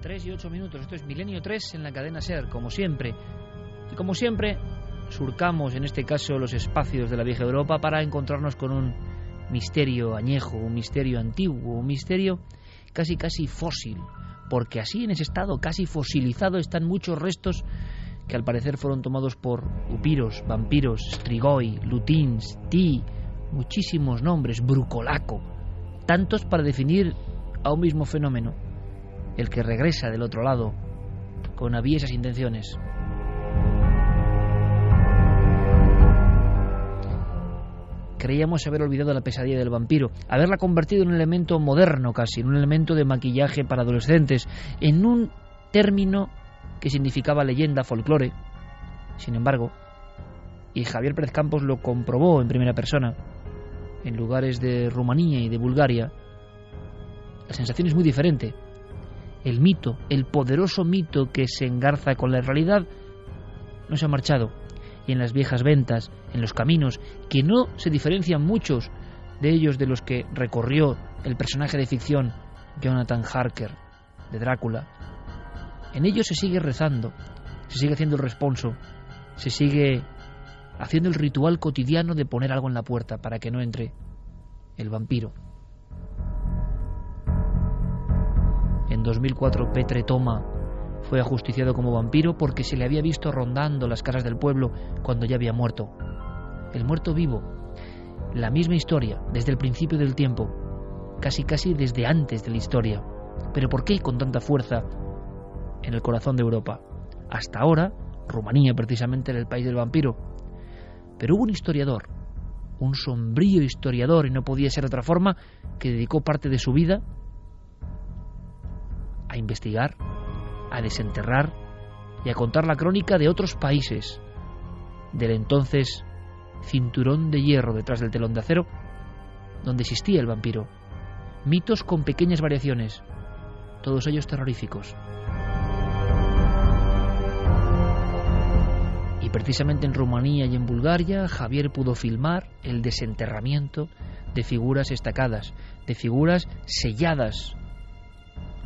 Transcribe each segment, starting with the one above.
3:08. Esto es Milenio 3 en la cadena SER, como siempre. Y como siempre, surcamos en este caso los espacios de la vieja Europa para encontrarnos con un misterio añejo, un misterio antiguo, un misterio casi fósil, porque así en ese estado casi fosilizado están muchos restos que al parecer fueron tomados por upiros, vampiros, strigoi, lutins, ti, muchísimos nombres, brucolaco, tantos para definir a un mismo fenómeno, el que regresa del otro lado con aviesas intenciones. Creíamos haber olvidado la pesadilla del vampiro, haberla convertido en un elemento moderno casi, en un elemento de maquillaje para adolescentes, en un término que significaba leyenda, folclore. Sin embargo, y Javier Pérez Campos lo comprobó en primera persona, en lugares de Rumanía y de Bulgaria, la sensación es muy diferente. El mito, el poderoso mito que se engarza con la realidad, no se ha marchado. Y en las viejas ventas, en los caminos, que no se diferencian muchos de ellos de los que recorrió el personaje de ficción Jonathan Harker, de Drácula, en ellos se sigue rezando, se sigue haciendo el responso, se sigue haciendo el ritual cotidiano de poner algo en la puerta para que no entre el vampiro. En 2004 Petre Toma fue ajusticiado como vampiro porque se le había visto rondando las casas del pueblo cuando ya había muerto. El muerto vivo. La misma historia, desde el principio del tiempo, casi desde antes de la historia. Pero ¿por qué con tanta fuerza en el corazón de Europa? Hasta ahora, Rumanía precisamente era el país del vampiro. Pero hubo un historiador, un sombrío historiador, y no podía ser de otra forma, que dedicó parte de su vida a investigar, a desenterrar y a contar la crónica de otros países, del entonces cinturón de hierro detrás del telón de acero, donde existía el vampiro. Mitos con pequeñas variaciones, todos ellos terroríficos. Y precisamente en Rumanía y en Bulgaria, Javier pudo filmar el desenterramiento de figuras estacadas, de figuras selladas,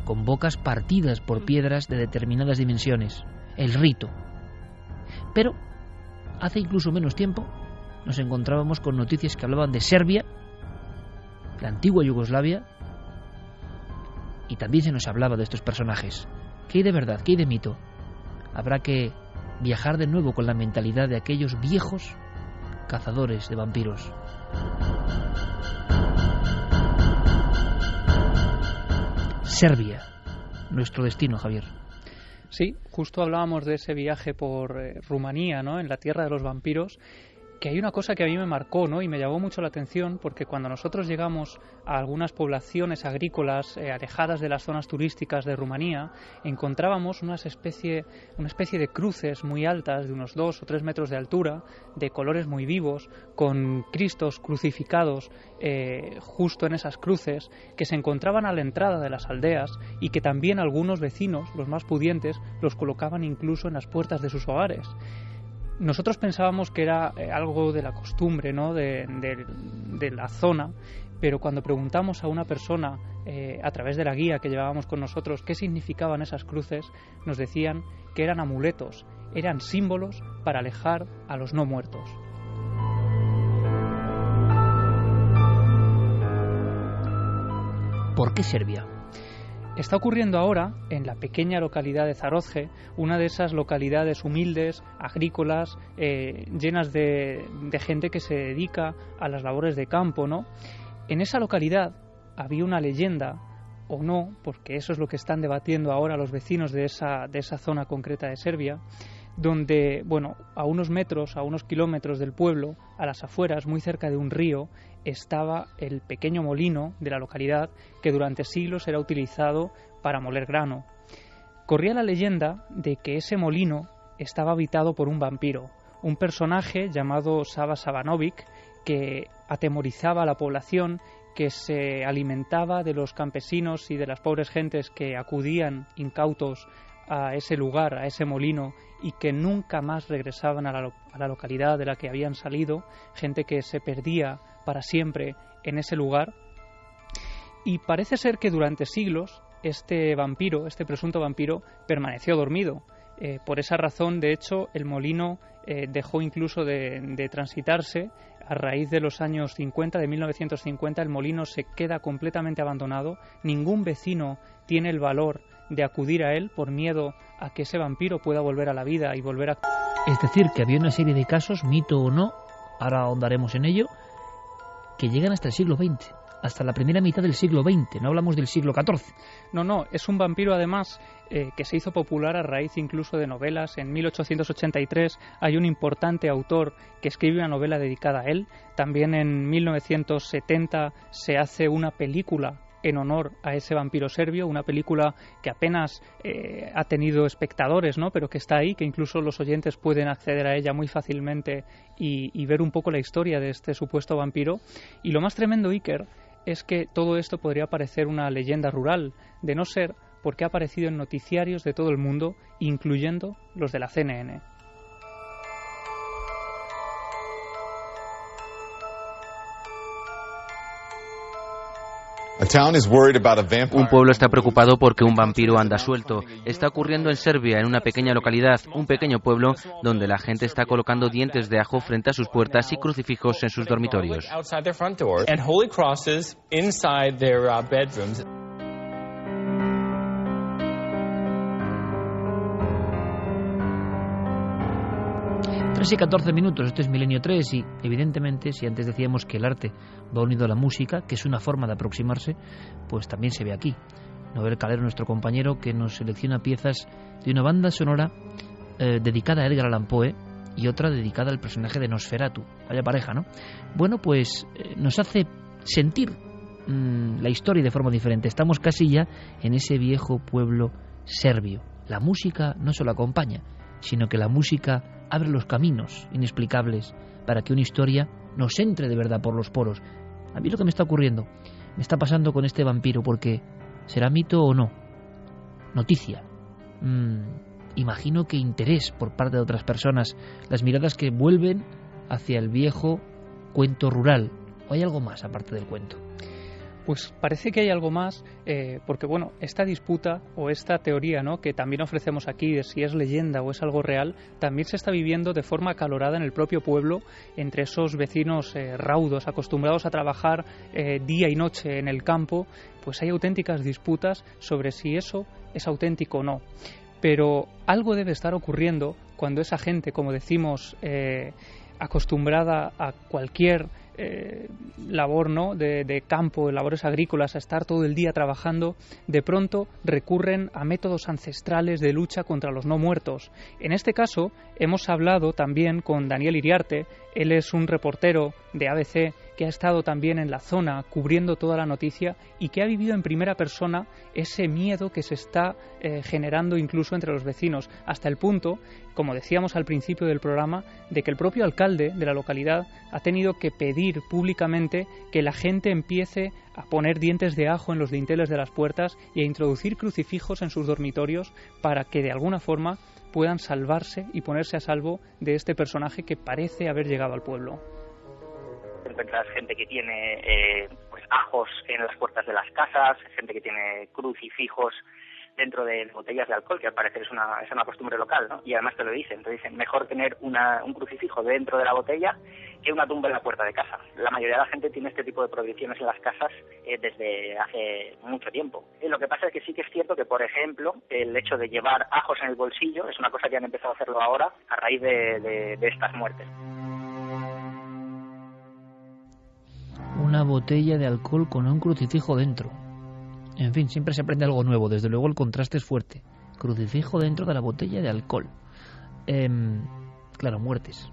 con bocas partidas por piedras de determinadas dimensiones, el rito. Pero hace incluso menos tiempo nos encontrábamos con noticias que hablaban de Serbia, la antigua Yugoslavia, y también se nos hablaba de estos personajes. ¿Qué hay de verdad? ¿Qué hay de mito? Habrá que viajar de nuevo con la mentalidad de aquellos viejos cazadores de vampiros. Serbia, nuestro destino, Javier. Sí, justo hablábamos de ese viaje por Rumanía, ¿no? En la tierra de los vampiros, que hay una cosa que a mí me marcó, ¿no? Y me llamó mucho la atención, porque cuando nosotros llegamos a algunas poblaciones agrícolas alejadas de las zonas turísticas de Rumanía, encontrábamos una especie de cruces muy altas, de unos 2 o 3 metros de altura, de colores muy vivos, con cristos crucificados justo en esas cruces, que se encontraban a la entrada de las aldeas y que también algunos vecinos, los más pudientes, los colocaban incluso en las puertas de sus hogares. Nosotros pensábamos que era algo de la costumbre, ¿no? de la zona, pero cuando preguntamos a una persona a través de la guía que llevábamos con nosotros qué significaban esas cruces, nos decían que eran amuletos, eran símbolos para alejar a los no muertos. ¿Por qué Serbia? Está ocurriendo ahora en la pequeña localidad de Zarozje, una de esas localidades humildes, agrícolas, llenas de gente que se dedica a las labores de campo, ¿no? En esa localidad había una leyenda, o no, porque eso es lo que están debatiendo ahora los vecinos de esa zona concreta de Serbia, donde, bueno, a unos metros, a unos kilómetros del pueblo, a las afueras, muy cerca de un río, estaba el pequeño molino de la localidad que durante siglos era utilizado para moler grano. Corría la leyenda de que ese molino estaba habitado por un vampiro, un personaje llamado Sava Savanovic, que atemorizaba a la población, que se alimentaba de los campesinos y de las pobres gentes que acudían incautos a ese lugar, a ese molino, y que nunca más regresaban a la localidad de la que habían salido, gente que se perdía para siempre en ese lugar. Y parece ser que durante siglos este presunto vampiro, permaneció dormido. Por esa razón, de hecho, el molino dejó incluso de transitarse. A raíz de los años 50, de 1950, el molino se queda completamente abandonado. Ningún vecino tiene el valor de acudir a él por miedo a que ese vampiro pueda volver a la vida y volver a... Es decir, que había una serie de casos, mito o no, ahora ahondaremos en ello, que llegan hasta el siglo XX, hasta la primera mitad del siglo XX, no hablamos del siglo XIV. No, es un vampiro además que se hizo popular a raíz incluso de novelas. En 1883 hay un importante autor que escribe una novela dedicada a él. También en 1970 se hace una película en honor a ese vampiro serbio, una película que apenas ha tenido espectadores, ¿no? Pero que está ahí, que incluso los oyentes pueden acceder a ella muy fácilmente y ver un poco la historia de este supuesto vampiro. Y lo más tremendo, Iker, es que todo esto podría parecer una leyenda rural, de no ser porque ha aparecido en noticiarios de todo el mundo, incluyendo los de la CNN. Un pueblo está preocupado porque un vampiro anda suelto. Está ocurriendo en Serbia, en una pequeña localidad, un pequeño pueblo donde la gente está colocando dientes de ajo frente a sus puertas y crucifijos en sus dormitorios. 3 y 14 minutos, esto es Milenio 3 y evidentemente si antes decíamos que el arte va unido a la música, que es una forma de aproximarse, pues también se ve aquí. Noel Calero, nuestro compañero, que nos selecciona piezas de una banda sonora dedicada a Edgar Allan Poe y otra dedicada al personaje de Nosferatu. Vaya pareja, ¿no? Bueno, pues nos hace sentir la historia de forma diferente. Estamos casi ya en ese viejo pueblo serbio. La música no solo acompaña, sino que la música abre los caminos inexplicables para que una historia nos entre de verdad por los poros. A mí lo que me está ocurriendo, me está pasando con este vampiro, porque ¿será mito o no? Noticia. Imagino que interés por parte de otras personas, las miradas que vuelven hacia el viejo cuento rural. ¿O hay algo más aparte del cuento? Pues parece que hay algo más, porque bueno, esta disputa o esta teoría, ¿no?, que también ofrecemos aquí de si es leyenda o es algo real, también se está viviendo de forma acalorada en el propio pueblo, entre esos vecinos raudos, acostumbrados a trabajar día y noche en el campo. Pues hay auténticas disputas sobre si eso es auténtico o no. Pero algo debe estar ocurriendo cuando esa gente, como decimos, acostumbrada a cualquier labor, ¿no?, de campo, labores agrícolas, a estar todo el día trabajando, de pronto recurren a métodos ancestrales de lucha contra los no muertos. En este caso hemos hablado también con Daniel Iriarte. Él es un reportero de ABC que ha estado también en la zona cubriendo toda la noticia y que ha vivido en primera persona ese miedo que se está generando incluso entre los vecinos, hasta el punto, como decíamos al principio del programa, de que el propio alcalde de la localidad ha tenido que pedir públicamente que la gente empiece a poner dientes de ajo en los dinteles de las puertas y a introducir crucifijos en sus dormitorios para que de alguna forma puedan salvarse y ponerse a salvo de este personaje que parece haber llegado al pueblo. Encuentras gente que tiene pues ajos en las puertas de las casas, gente que tiene crucifijos dentro de botellas de alcohol, que al parecer es una costumbre local, ¿no? Y además te dicen, mejor tener un crucifijo dentro de la botella que una tumba en la puerta de casa. La mayoría de la gente tiene este tipo de prohibiciones en las casas desde hace mucho tiempo. Lo que pasa es que sí que es cierto que, por ejemplo, el hecho de llevar ajos en el bolsillo es una cosa que han empezado a hacerlo ahora a raíz de estas muertes. Una botella de alcohol con un crucifijo dentro. En fin, siempre se aprende algo nuevo. Desde luego el contraste es fuerte. Crucifijo dentro de la botella de alcohol. Claro, muertes.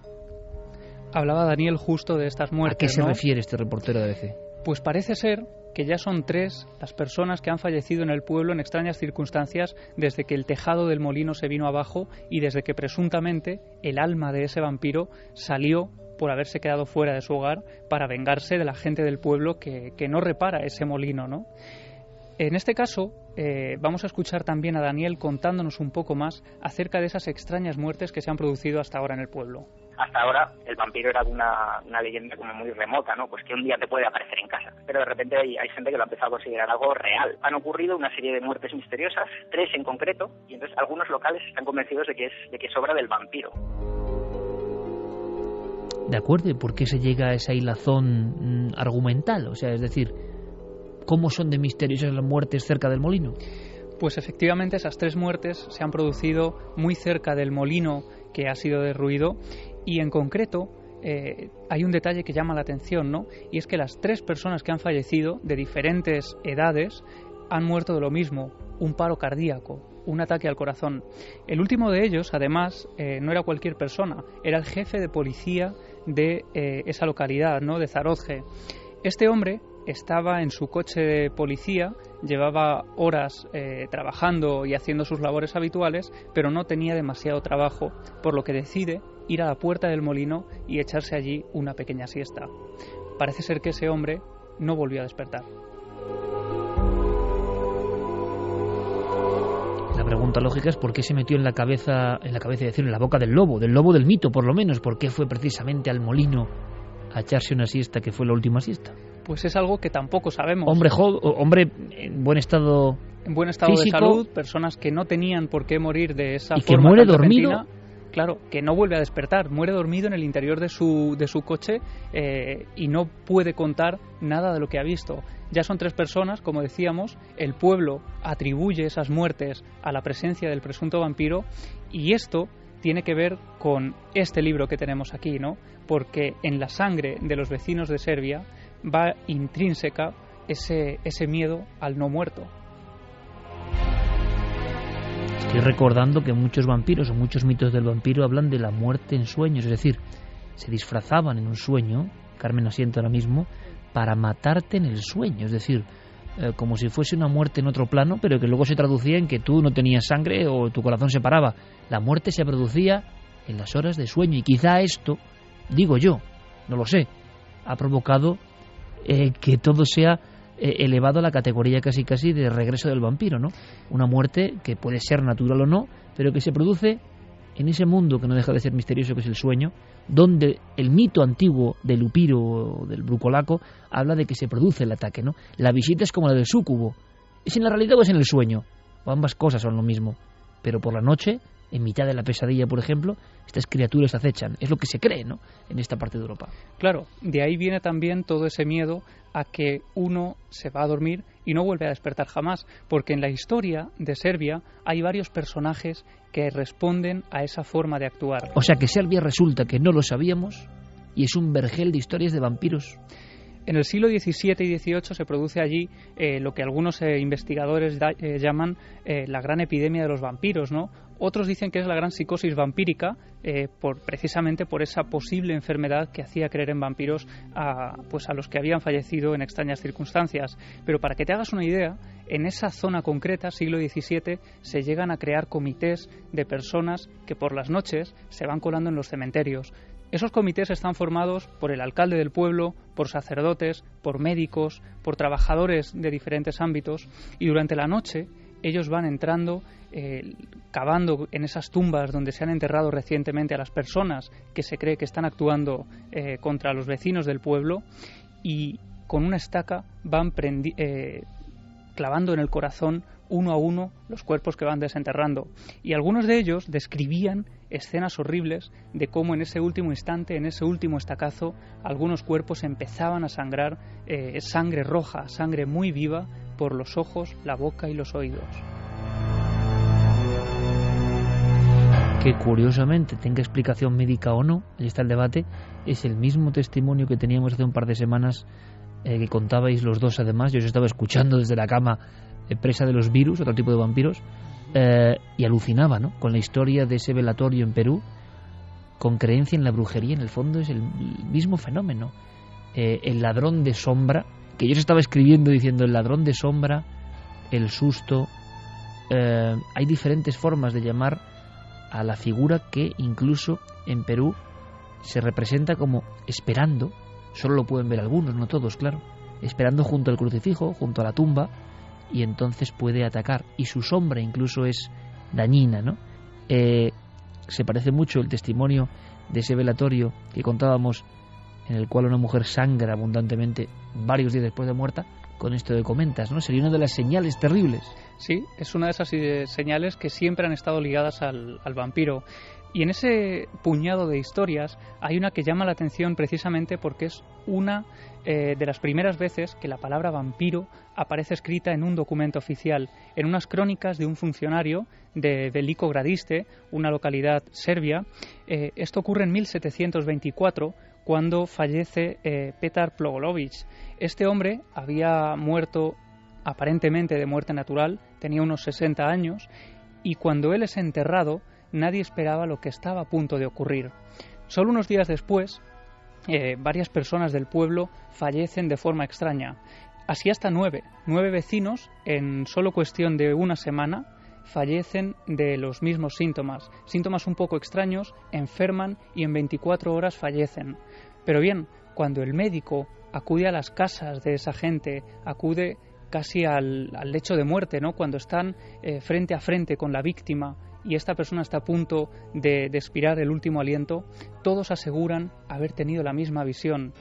Hablaba Daniel justo de estas muertes. ¿A qué se ¿no? refiere este reportero de ABC? Pues parece ser que ya son 3 las personas que han fallecido en el pueblo en extrañas circunstancias desde que el tejado del molino se vino abajo y desde que presuntamente el alma de ese vampiro salió por haberse quedado fuera de su hogar para vengarse de la gente del pueblo que no repara ese molino, ¿no? En este caso, vamos a escuchar también a Daniel contándonos un poco más acerca de esas extrañas muertes que se han producido hasta ahora en el pueblo. Hasta ahora el vampiro era una leyenda como muy remota, ¿no? Pues que un día te puede aparecer en casa. Pero de repente hay gente que lo ha empezado a considerar algo real. Han ocurrido una serie de muertes misteriosas, 3 en concreto, y entonces algunos locales están convencidos de que es obra del vampiro. ¿De acuerdo? ¿Y por qué se llega a esa hilazón argumental? O sea, es decir, ¿cómo son de misteriosas las muertes cerca del molino? Pues efectivamente esas 3 muertes se han producido muy cerca del molino que ha sido derruido, y en concreto hay un detalle que llama la atención, ¿no? Y es que las 3 personas que han fallecido de diferentes edades han muerto de lo mismo, un paro cardíaco, un ataque al corazón. El último de ellos, además, no era cualquier persona, era el jefe de policía de esa localidad, ¿no?, de Zarozje. Este hombre estaba en su coche de policía, llevaba horas trabajando y haciendo sus labores habituales, pero no tenía demasiado trabajo, por lo que decide ir a la puerta del molino y echarse allí una pequeña siesta. Parece ser que ese hombre no volvió a despertar. La pregunta lógica es por qué se metió en la cabeza, es decir, en la boca del lobo del mito por lo menos, por qué fue precisamente al molino a echarse una siesta que fue la última siesta. Pues es algo que tampoco sabemos. Hombre en buen estado físico, de salud, personas que no tenían por qué morir de esa y forma. Que muere dormido. Claro, que no vuelve a despertar, muere dormido en el interior de su coche y no puede contar nada de lo que ha visto. Ya son 3 personas, como decíamos, el pueblo atribuye esas muertes a la presencia del presunto vampiro, y esto tiene que ver con este libro que tenemos aquí, ¿no? Porque en la sangre de los vecinos de Serbia va intrínseca ese miedo al no muerto. Estoy recordando que muchos vampiros o muchos mitos del vampiro hablan de la muerte en sueños, es decir, se disfrazaban en un sueño, Carmen asiente ahora mismo, para matarte en el sueño, es decir, como si fuese una muerte en otro plano, pero que luego se traducía en que tú no tenías sangre o tu corazón se paraba. La muerte se producía en las horas de sueño, y quizá esto, digo yo, no lo sé, ha provocado que todo sea elevado a la categoría casi de regreso del vampiro, ¿no? Una muerte que puede ser natural o no, pero que se produce en ese mundo que no deja de ser misterioso, que es el sueño, donde el mito antiguo del upiro o del brucolaco habla de que se produce el ataque, ¿no? La visita es como la del súcubo. ¿Es en la realidad o es en el sueño? O ambas cosas son lo mismo. Pero por la noche, en mitad de la pesadilla, por ejemplo, estas criaturas acechan. Es lo que se cree, ¿no?, en esta parte de Europa. Claro, de ahí viene también todo ese miedo a que uno se va a dormir y no vuelve a despertar jamás, porque en la historia de Serbia hay varios personajes que responden a esa forma de actuar. O sea que Serbia resulta que no lo sabíamos y es un vergel de historias de vampiros. En el siglo XVII y XVIII se produce allí lo que algunos investigadores llaman la gran epidemia de los vampiros, ¿no? Otros dicen que es la gran psicosis vampírica, precisamente por esa posible enfermedad que hacía creer en vampiros a los que habían fallecido en extrañas circunstancias. Pero para que te hagas una idea, en esa zona concreta, siglo XVII, se llegan a crear comités de personas que por las noches se van colando en los cementerios. Esos comités están formados por el alcalde del pueblo, por sacerdotes, por médicos, por trabajadores de diferentes ámbitos, y durante la noche ellos van entrando, cavando en esas tumbas donde se han enterrado recientemente a las personas que se cree que están actuando contra los vecinos del pueblo, y con una estaca van clavando en el corazón uno a uno los cuerpos que van desenterrando. Y algunos de ellos describían escenas horribles de cómo en ese último instante, en ese último estacazo, algunos cuerpos empezaban a sangrar sangre roja, sangre muy viva, por los ojos, la boca y los oídos. Que curiosamente, tenga explicación médica o no, ahí está el debate, es el mismo testimonio que teníamos hace un par de semanas, que contabais los dos además. Yo os estaba escuchando desde la cama, presa de los virus, otro tipo de vampiros, y alucinaba, ¿no?, con la historia de ese velatorio en Perú, con creencia en la brujería. En el fondo es el mismo fenómeno. El ladrón de sombra, que yo os estaba escribiendo diciendo el ladrón de sombra, el susto. Hay diferentes formas de llamar a la figura que incluso en Perú se representa como esperando. Solo lo pueden ver algunos, no todos, claro. Esperando junto al crucifijo, junto a la tumba, y entonces puede atacar. Y su sombra incluso es dañina, ¿no? Se parece mucho el testimonio de ese velatorio que contábamos, en el cual una mujer sangra abundantemente varios días después de muerta, con esto que comentas, ¿no? Sería una de las señales terribles. Sí, es una de esas señales que siempre han estado ligadas al vampiro. Y en ese puñado de historias hay una que llama la atención precisamente porque es una de las primeras veces que la palabra vampiro aparece escrita en un documento oficial, en unas crónicas de un funcionario de Veliko Gradište, una localidad serbia. Esto ocurre en 1724, cuando fallece Petar Plogolović. Este hombre había muerto aparentemente de muerte natural, tenía unos 60 años, y cuando él es enterrado, nadie esperaba lo que estaba a punto de ocurrir. Solo unos días después, varias personas del pueblo fallecen de forma extraña. Así hasta 9 vecinos, en solo cuestión de una semana, fallecen de los mismos síntomas un poco extraños, enferman y en 24 horas fallecen. Pero bien, cuando el médico acude a las casas de esa gente, acude casi al lecho de muerte, ¿no? Cuando están frente a frente con la víctima y esta persona está a punto de expirar el último aliento, todos aseguran haber tenido la misma visión.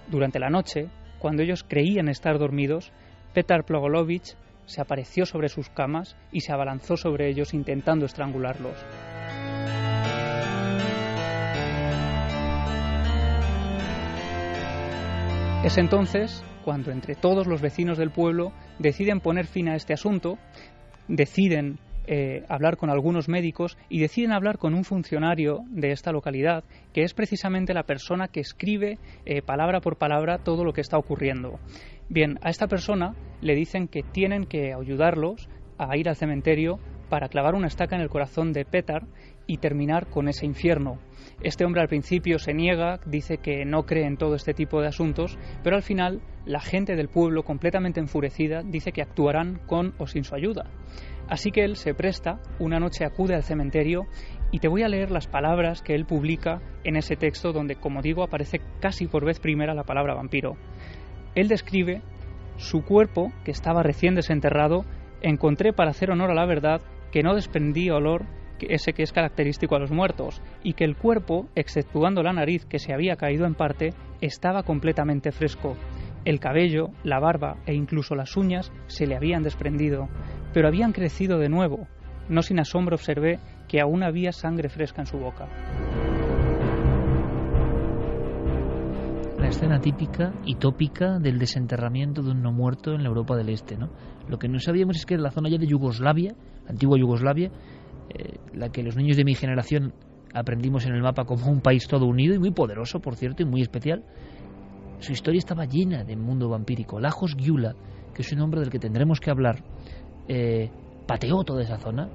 Durante la noche, cuando ellos creían estar dormidos, Petar Plogolović se apareció sobre sus camas y se abalanzó sobre ellos intentando estrangularlos. Es entonces cuando entre todos los vecinos del pueblo deciden poner fin a este asunto, deciden hablar con algunos médicos y deciden hablar con un funcionario de esta localidad, que es precisamente la persona que escribe palabra por palabra todo lo que está ocurriendo. Bien, a esta persona le dicen que tienen que ayudarlos a ir al cementerio para clavar una estaca en el corazón de Petar y terminar con ese infierno. Este hombre al principio se niega, dice que no cree en todo este tipo de asuntos, pero al final la gente del pueblo, completamente enfurecida, dice que actuarán con o sin su ayuda. Así que él se presta, una noche acude al cementerio y te voy a leer las palabras que él publica en ese texto donde, como digo, aparece casi por vez primera la palabra vampiro. Él describe: su cuerpo, que estaba recién desenterrado, encontré, para hacer honor a la verdad, que no desprendía olor, ese que es característico a los muertos, y que el cuerpo, exceptuando la nariz que se había caído en parte, estaba completamente fresco. El cabello, la barba e incluso las uñas se le habían desprendido, pero habían crecido de nuevo. No sin asombro observé que aún había sangre fresca en su boca. La escena típica y tópica del desenterramiento de un no muerto en la Europa del Este, ¿no? Lo que no sabíamos es que en la zona ya de Yugoslavia, la antigua Yugoslavia, la que los niños de mi generación aprendimos en el mapa como un país todo unido y muy poderoso, por cierto, y muy especial, su historia estaba llena de mundo vampírico. Lajos Gyula, que es un hombre del que tendremos que hablar, pateó toda esa zona,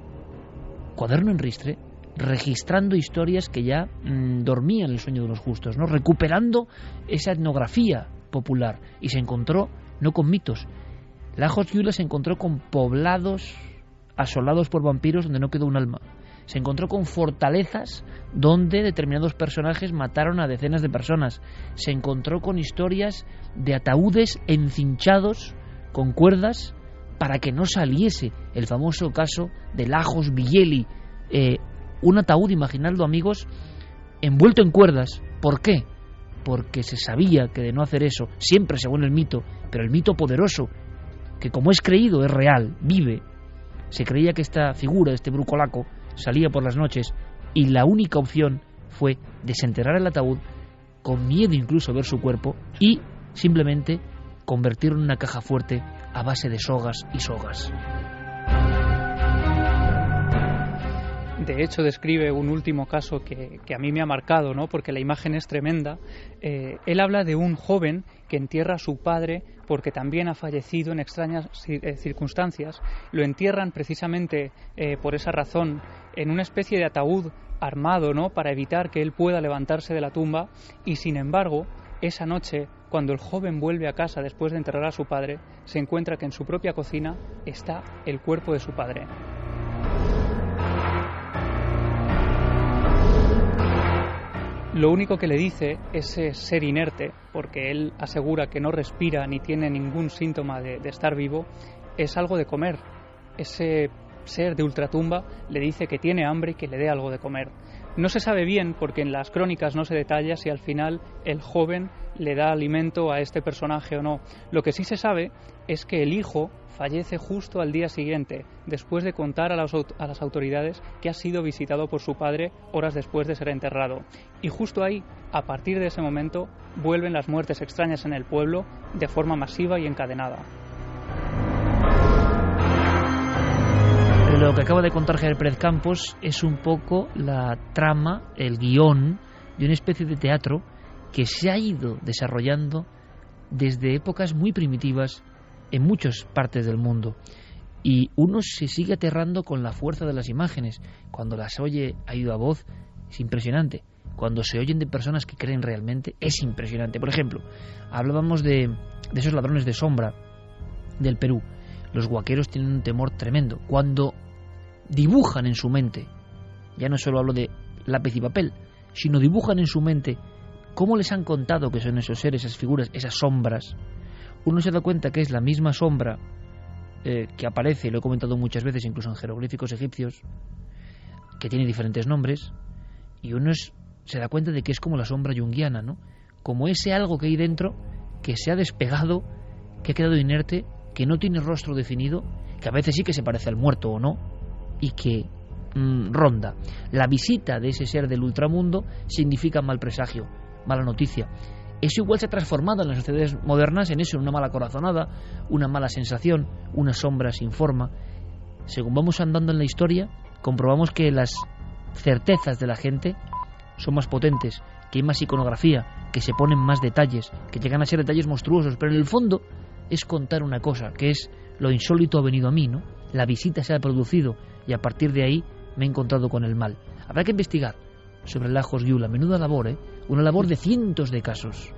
cuaderno en ristre, registrando historias que ya dormían el sueño de los justos, ¿no? Recuperando esa etnografía popular, y se encontró no con mitos. Lajos Gyula se encontró con poblados asolados por vampiros donde no quedó un alma. Se encontró con fortalezas donde determinados personajes mataron a decenas de personas. Se encontró con historias de ataúdes encinchados con cuerdas para que no saliese. El famoso caso de Lajos Villeli, un ataúd, imaginadlo amigos, envuelto en cuerdas. ¿Por qué? Porque se sabía que de no hacer eso, siempre según el mito, pero el mito poderoso, que como es creído es real, vive, se creía que esta figura, este brucolaco, salía por las noches y la única opción fue desenterrar el ataúd, con miedo incluso a ver su cuerpo, y simplemente convertirlo en una caja fuerte a base de sogas y sogas. De hecho, describe un último caso que a mí me ha marcado, ¿no? Porque la imagen es tremenda. Él habla de un joven que entierra a su padre porque también ha fallecido en extrañas circunstancias. Lo entierran precisamente por esa razón en una especie de ataúd armado, ¿no? Para evitar que él pueda levantarse de la tumba, y sin embargo, esa noche, cuando el joven vuelve a casa después de enterrar a su padre, se encuentra que en su propia cocina está el cuerpo de su padre. Lo único que le dice es ser inerte, porque él asegura que no respira ni tiene ningún síntoma de estar vivo, es algo de comer. Ese ser de ultratumba le dice que tiene hambre y que le dé algo de comer. No se sabe bien, porque en las crónicas no se detalla si al final el joven le da alimento a este personaje o no. Lo que sí se sabe es que el hijo fallece justo al día siguiente, después de contar a las autoridades que ha sido visitado por su padre horas después de ser enterrado. Y justo ahí, a partir de ese momento, vuelven las muertes extrañas en el pueblo de forma masiva y encadenada. Lo que acaba de contar Javier Pérez Campos es un poco la trama, el guión de una especie de teatro que se ha ido desarrollando desde épocas muy primitivas en muchas partes del mundo. Y uno se sigue aterrando con la fuerza de las imágenes. Cuando las oye a viva voz es impresionante. Cuando se oyen de personas que creen realmente es impresionante. Por ejemplo, hablábamos de esos ladrones de sombra del Perú. Los huaqueros tienen un temor tremendo. Cuando dibujan en su mente, ya no solo hablo de lápiz y papel, sino dibujan en su mente cómo les han contado que son esos seres, esas figuras, esas sombras, uno se da cuenta que es la misma sombra que aparece, lo he comentado muchas veces, incluso en jeroglíficos egipcios, que tiene diferentes nombres, y uno se da cuenta de que es como la sombra junguiana, ¿no? Como ese algo que hay dentro, que se ha despegado, que ha quedado inerte, que no tiene rostro definido, que a veces sí que se parece al muerto o no, y que ronda. La visita de ese ser del ultramundo significa mal presagio, mala noticia. Eso igual se ha transformado en las sociedades modernas en eso, en una mala corazonada, una mala sensación, una sombra sin forma. Según vamos andando en la historia, comprobamos que las certezas de la gente son más potentes, que hay más iconografía, que se ponen más detalles, que llegan a ser detalles monstruosos, pero en el fondo es contar una cosa, que es lo insólito ha venido a mí, ¿no? La visita se ha producido y a partir de ahí me he encontrado con el mal. Habrá que investigar sobre el Lajos Gyula. Menuda labor, ¿eh? Una labor de cientos de casos.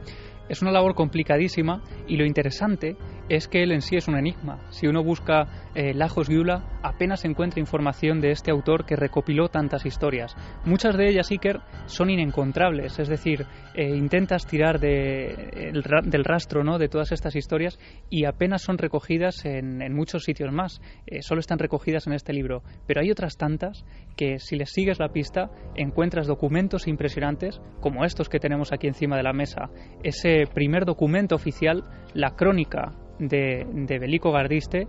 Es una labor complicadísima y lo interesante es que él en sí es un enigma. Si uno busca Lajos Gyula, apenas encuentra información de este autor que recopiló tantas historias. Muchas de ellas, Iker, son inencontrables, es decir, intentas tirar del rastro, ¿no?, de todas estas historias y apenas son recogidas en muchos sitios más. Solo están recogidas en este libro. Pero hay otras tantas que, si les sigues la pista, encuentras documentos impresionantes como estos que tenemos aquí encima de la mesa. Ese primer documento oficial, la crónica de Belico Gardiste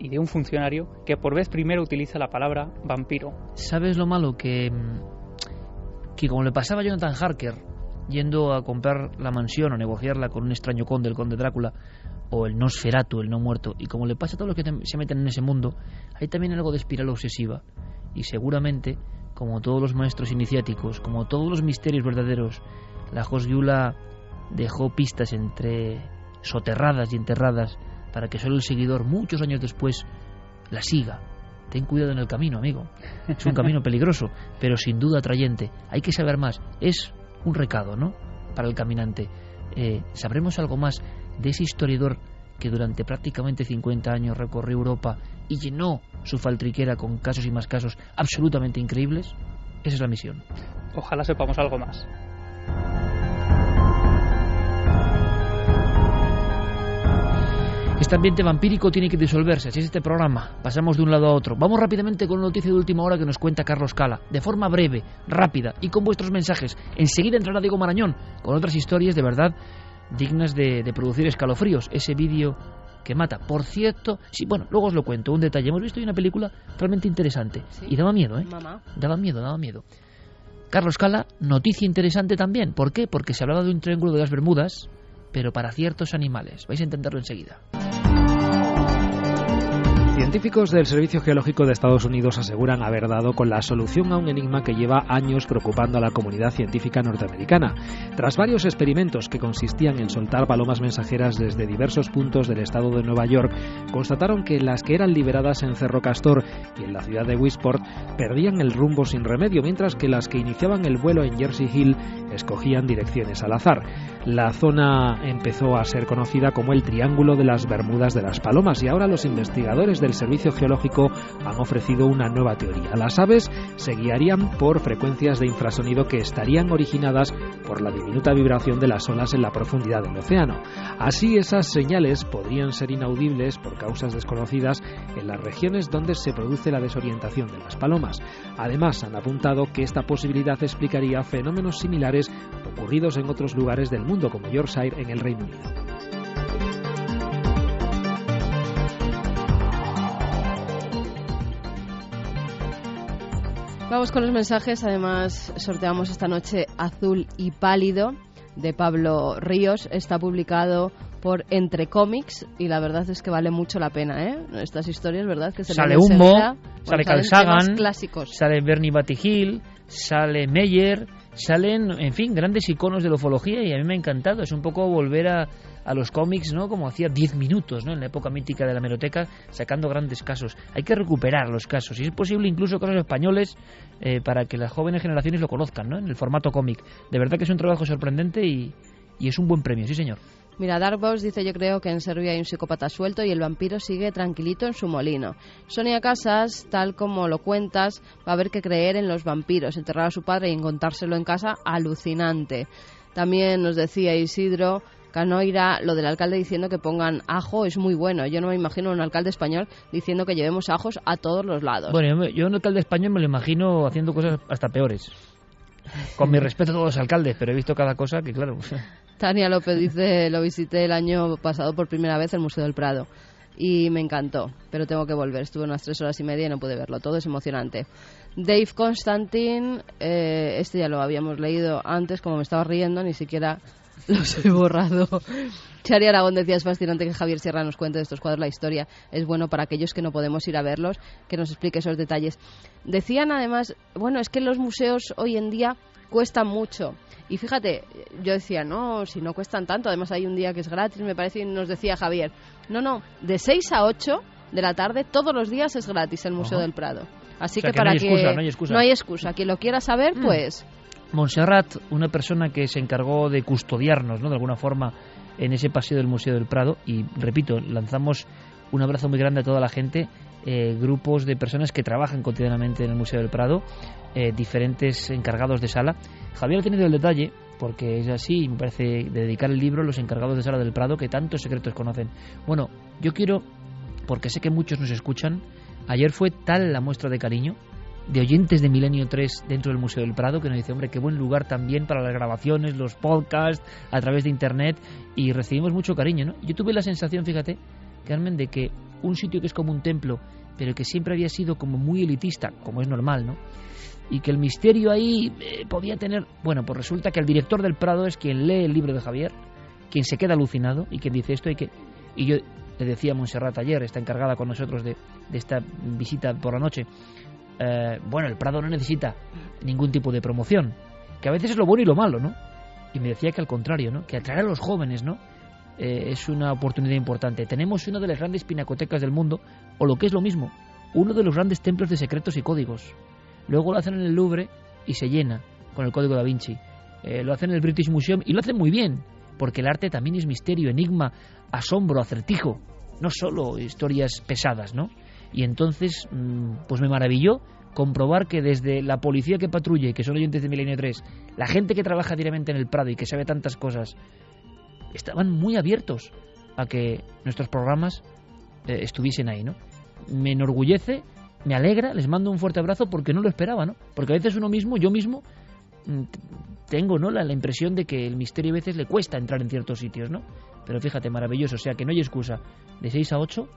y de un funcionario que por vez primero utiliza la palabra vampiro. ¿Sabes lo malo? Que como le pasaba a Jonathan Harker yendo a comprar la mansión o negociarla con un extraño conde, el conde Drácula, o el Nosferatu, el no muerto, y como le pasa a todos los que se meten en ese mundo, hay también algo de espiral obsesiva, y seguramente, como todos los maestros iniciáticos, como todos los misterios verdaderos, Lajos Gyula dejó pistas entre soterradas y enterradas para que solo el seguidor, muchos años después, la siga. Ten cuidado en el camino, amigo. Es un camino peligroso, pero sin duda atrayente. Hay que saber más. Es un recado, ¿no?, para el caminante. Sabremos algo más de ese historiador que durante prácticamente 50 años recorrió Europa y llenó su faltriquera con casos y más casos absolutamente increíbles. Esa es la misión. Ojalá sepamos algo más. Este ambiente vampírico tiene que disolverse, así es este programa. Pasamos de un lado a otro. Vamos rápidamente con una noticia de última hora que nos cuenta Carlos Cala, de forma breve, rápida y con vuestros mensajes. Enseguida entrará Diego Marañón con otras historias de verdad dignas de producir escalofríos. Ese vídeo que mata. Por cierto, sí, bueno, luego os lo cuento, un detalle. Hemos visto hoy una película realmente interesante. ¿Sí? Y daba miedo, ¿eh? Mamá. Daba miedo. Carlos Cala, noticia interesante también. ¿Por qué? Porque se hablaba de un triángulo de las Bermudas, pero para ciertos animales. Vais a entenderlo enseguida. Científicos del Servicio Geológico de Estados Unidos aseguran haber dado con la solución a un enigma que lleva años preocupando a la comunidad científica norteamericana. Tras varios experimentos que consistían en soltar palomas mensajeras desde diversos puntos del estado de Nueva York, constataron que las que eran liberadas en Cerro Castor y en la ciudad de Westport perdían el rumbo sin remedio, mientras que las que iniciaban el vuelo en Jersey Hill escogían direcciones al azar. La zona empezó a ser conocida como el Triángulo de las Bermudas de las Palomas y ahora los investigadores del Servicio Geológico han ofrecido una nueva teoría. Las aves se guiarían por frecuencias de infrasonido que estarían originadas por la diminuta vibración de las olas en la profundidad del océano. Así, esas señales podrían ser inaudibles por causas desconocidas en las regiones donde se produce la desorientación de las palomas. Además, han apuntado que esta posibilidad explicaría fenómenos similares ocurridos en otros lugares del mundo, como Yorkshire en el Reino Unido. Vamos con los mensajes. Además, sorteamos esta noche Azul y Pálido de Pablo Ríos. Está publicado por Entre Cómics y la verdad es que vale mucho la pena, ¿eh? Estas historias, ¿verdad? Que sale Humbo, sale sale Carl Sagan, clásicos. Sale Bernie Battigill, sale Meyer, salen, en fin, grandes iconos de la ufología y a mí me ha encantado. Es un poco volver a los cómics, ¿no? Como hacía 10 minutos, ¿no? En la época mítica de la hemeroteca, sacando grandes casos. Hay que recuperar los casos, y es posible incluso casos españoles para que las jóvenes generaciones lo conozcan, ¿no? En el formato cómic. De verdad que es un trabajo sorprendente y es un buen premio, sí señor. Mira, Darkbox dice: yo creo que en Serbia hay un psicópata suelto y el vampiro sigue tranquilito en su molino. Sonia Casas, tal como lo cuentas, va a haber que creer en los vampiros. Enterrar a su padre y encontrárselo en casa, alucinante. También nos decía Isidro Canoira, lo del alcalde diciendo que pongan ajo es muy bueno. Yo no me imagino a un alcalde español diciendo que llevemos ajos a todos los lados. Bueno, yo a un alcalde español me lo imagino haciendo cosas hasta peores. Con mi respeto a todos los alcaldes, pero he visto cada cosa que, claro... Tania López dice: lo visité el año pasado por primera vez el Museo del Prado y me encantó, pero tengo que volver. Estuve unas 3 horas y media y no pude verlo. Todo es emocionante. Dave Constantin, este ya lo habíamos leído antes, como me estaba riendo, ni siquiera los he borrado. Chari Aragón decía: es fascinante que Javier Sierra nos cuente de estos cuadros la historia. Es bueno para aquellos que no podemos ir a verlos, que nos explique esos detalles. Decían además, bueno, es que los museos hoy en día cuestan mucho. Y fíjate, yo decía, no, si no cuestan tanto, además hay un día que es gratis, me parece, y nos decía Javier, no, de 6 a 8 de la tarde, todos los días es gratis el Museo del Prado. Así que para que no hay excusa. Quien lo quiera saber, pues... Montserrat, una persona que se encargó de custodiarnos, ¿no?, de alguna forma en ese paseo del Museo del Prado, y repito, lanzamos un abrazo muy grande a toda la gente, grupos de personas que trabajan cotidianamente en el Museo del Prado, diferentes encargados de sala. Javier ha tenido el detalle, porque es así, me parece, de dedicar el libro a los encargados de sala del Prado que tantos secretos conocen. Bueno, yo quiero, porque sé que muchos nos escuchan, ayer fue tal la muestra de cariño de oyentes de Milenio 3 dentro del Museo del Prado que nos dice, hombre, qué buen lugar también para las grabaciones, los podcasts, a través de internet, y recibimos mucho cariño, ¿no? Yo tuve la sensación, fíjate, Carmen, de que un sitio que es como un templo, pero que siempre había sido como muy elitista, como es normal, ¿no?, y que el misterio ahí podía tener... Bueno, pues resulta que el director del Prado es quien lee el libro de Javier, quien se queda alucinado y quien dice esto hay que... Y yo le decía a Montserrat ayer, está encargada con nosotros de esta visita por la noche, bueno, el Prado no necesita ningún tipo de promoción, que a veces es lo bueno y lo malo, ¿no? Y me decía que al contrario, ¿no?, que atraer a los jóvenes, ¿no?, es una oportunidad importante. Tenemos una de las grandes pinacotecas del mundo, o lo que es lo mismo, uno de los grandes templos de secretos y códigos. Luego lo hacen en el Louvre y se llena con el Código da Vinci. Lo hacen en el British Museum y lo hacen muy bien, porque el arte también es misterio, enigma, asombro, acertijo, no solo historias pesadas, ¿no? Y entonces, pues me maravilló comprobar que desde la policía que patrulle, que son oyentes de Milenio 3, la gente que trabaja diariamente en el Prado y que sabe tantas cosas, estaban muy abiertos a que nuestros programas estuviesen ahí, ¿no? Me enorgullece, me alegra, les mando un fuerte abrazo porque no lo esperaba, ¿no? Porque a veces uno mismo, yo mismo, tengo, ¿no?, la impresión de que el misterio a veces le cuesta entrar en ciertos sitios, ¿no? Pero fíjate, maravilloso, o sea que no hay excusa. De 6 a 8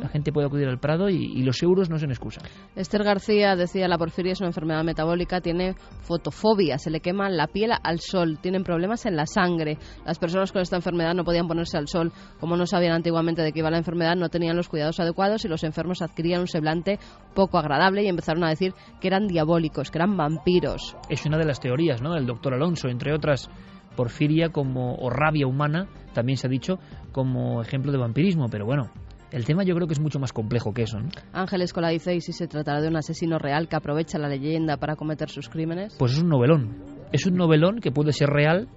la gente puede acudir al Prado y los euros no son excusa. Esther García decía: la porfiria es una enfermedad metabólica, tiene fotofobia, se le quema la piel al sol, tienen problemas en la sangre. Las personas con esta enfermedad no podían ponerse al sol. Como no sabían antiguamente de qué iba la enfermedad, no tenían los cuidados adecuados y los enfermos adquirían un semblante poco agradable y empezaron a decir que eran diabólicos, que eran vampiros. Es una de las teorías, ¿no?, del doctor Alonso, entre otras. Porfiria o rabia humana, también se ha dicho, como ejemplo de vampirismo, pero bueno, el tema yo creo que es mucho más complejo que eso, ¿no? Ángel Escola dice: ¿y si se tratará de un asesino real que aprovecha la leyenda para cometer sus crímenes? Pues es un novelón, Es un novelón que puede ser real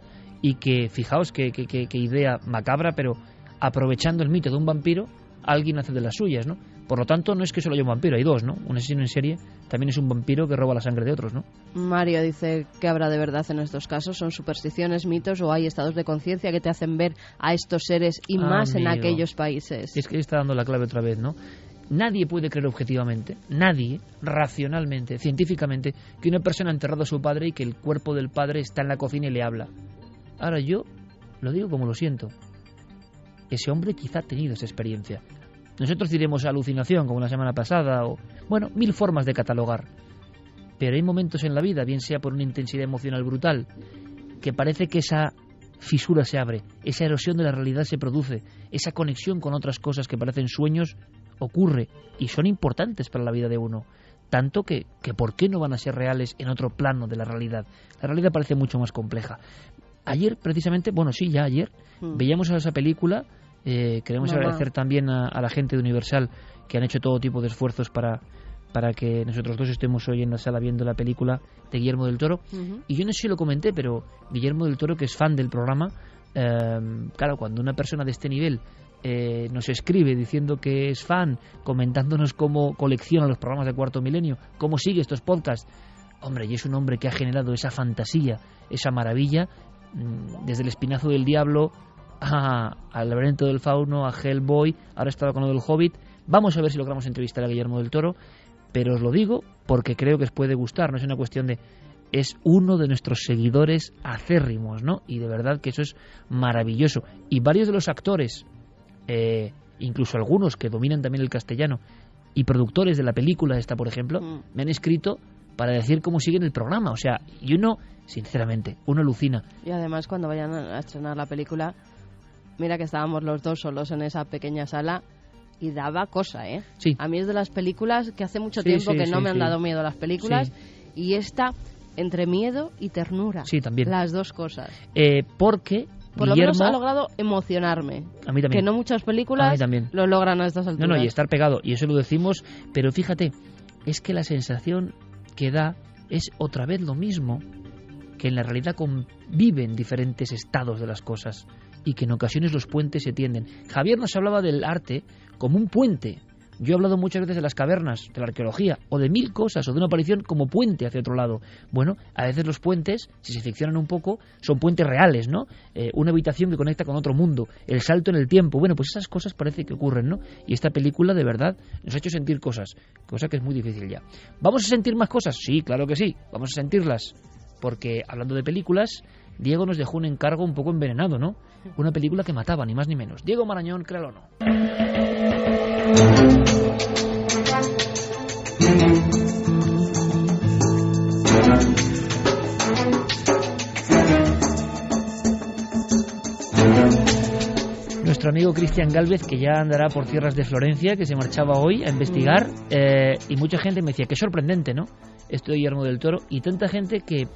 y que, fijaos qué idea macabra, pero aprovechando el mito de un vampiro, alguien hace de las suyas, ¿no? Por lo tanto, no es que solo haya un vampiro, hay dos, ¿no? Un asesino en serie también es un vampiro que roba la sangre de otros, ¿no? Mario dice que habrá de verdad en estos casos. ¿Son supersticiones, mitos o hay estados de conciencia que te hacen ver a estos seres y más en aquellos países? Es que está dando la clave otra vez, ¿no? Nadie puede creer objetivamente, nadie, racionalmente, científicamente, que una persona ha enterrado a su padre y que el cuerpo del padre está en la cocina y le habla. Ahora yo lo digo como lo siento. Ese hombre quizá ha tenido esa experiencia. Nosotros diremos alucinación, como la semana pasada, o, bueno, 1000 formas de catalogar. Pero hay momentos en la vida, bien sea por una intensidad emocional brutal, que parece que esa fisura se abre, esa erosión de la realidad se produce, esa conexión con otras cosas que parecen sueños ocurre y son importantes para la vida de uno. Tanto que ¿por qué no van a ser reales en otro plano de la realidad? La realidad parece mucho más compleja. Ayer, precisamente, ayer, veíamos esa película. Queremos agradecer también a la gente de Universal que han hecho todo tipo de esfuerzos para que nosotros dos estemos hoy en la sala viendo la película de Guillermo del Toro. Y yo no sé si lo comenté, pero Guillermo del Toro, que es fan del programa, claro, cuando una persona de este nivel nos escribe diciendo que es fan, comentándonos cómo colecciona los programas de Cuarto Milenio, cómo sigue estos podcasts, hombre, y es un hombre que ha generado esa fantasía, esa maravilla, desde El Espinazo del Diablo al Laberinto del Fauno, a Hellboy, ahora estaba con lo del Hobbit. Vamos a ver si logramos entrevistar a Guillermo del Toro, pero os lo digo porque creo que os puede gustar, no es una cuestión de... Es uno de nuestros seguidores acérrimos, ¿no? Y de verdad que eso es maravilloso. Y varios de los actores, incluso algunos que dominan también el castellano, y productores de la película esta, por ejemplo, me han escrito para decir cómo siguen el programa. O sea, y uno, sinceramente, uno alucina. Y además cuando vayan a estrenar la película, mira que estábamos los dos solos en esa pequeña sala y daba cosa, ¿eh? Sí. A mí es de las películas que hace mucho tiempo que no me han dado miedo las películas, y esta entre miedo y ternura. Sí, también. Las dos cosas. Porque por lo menos ha logrado emocionarme. A mí también. Que no muchas películas lo logran a estas alturas. No, y estar pegado, y eso lo decimos, pero fíjate, es que la sensación que da es otra vez lo mismo, que en la realidad conviven diferentes estados de las cosas y que en ocasiones los puentes se tienden. Javier nos hablaba del arte como un puente. Yo he hablado muchas veces de las cavernas, de la arqueología, o de 1000 cosas, o de una aparición como puente hacia otro lado. Bueno, a veces los puentes, si se ficcionan un poco, son puentes reales, ¿no? Una habitación que conecta con otro mundo, el salto en el tiempo. Bueno, pues esas cosas parece que ocurren, ¿no? Y esta película, de verdad, nos ha hecho sentir cosas, cosa que es muy difícil ya. ¿Vamos a sentir más cosas? Sí, claro que sí, vamos a sentirlas. Porque, hablando de películas, Diego nos dejó un encargo un poco envenenado, ¿no? Una película que mataba, ni más ni menos. Diego Marañón, créalo o no. Nuestro amigo Cristian Gálvez, que ya andará por tierras de Florencia, que se marchaba hoy a investigar, y mucha gente me decía, qué sorprendente, ¿no? Esto de Guillermo del Toro, y tanta gente que...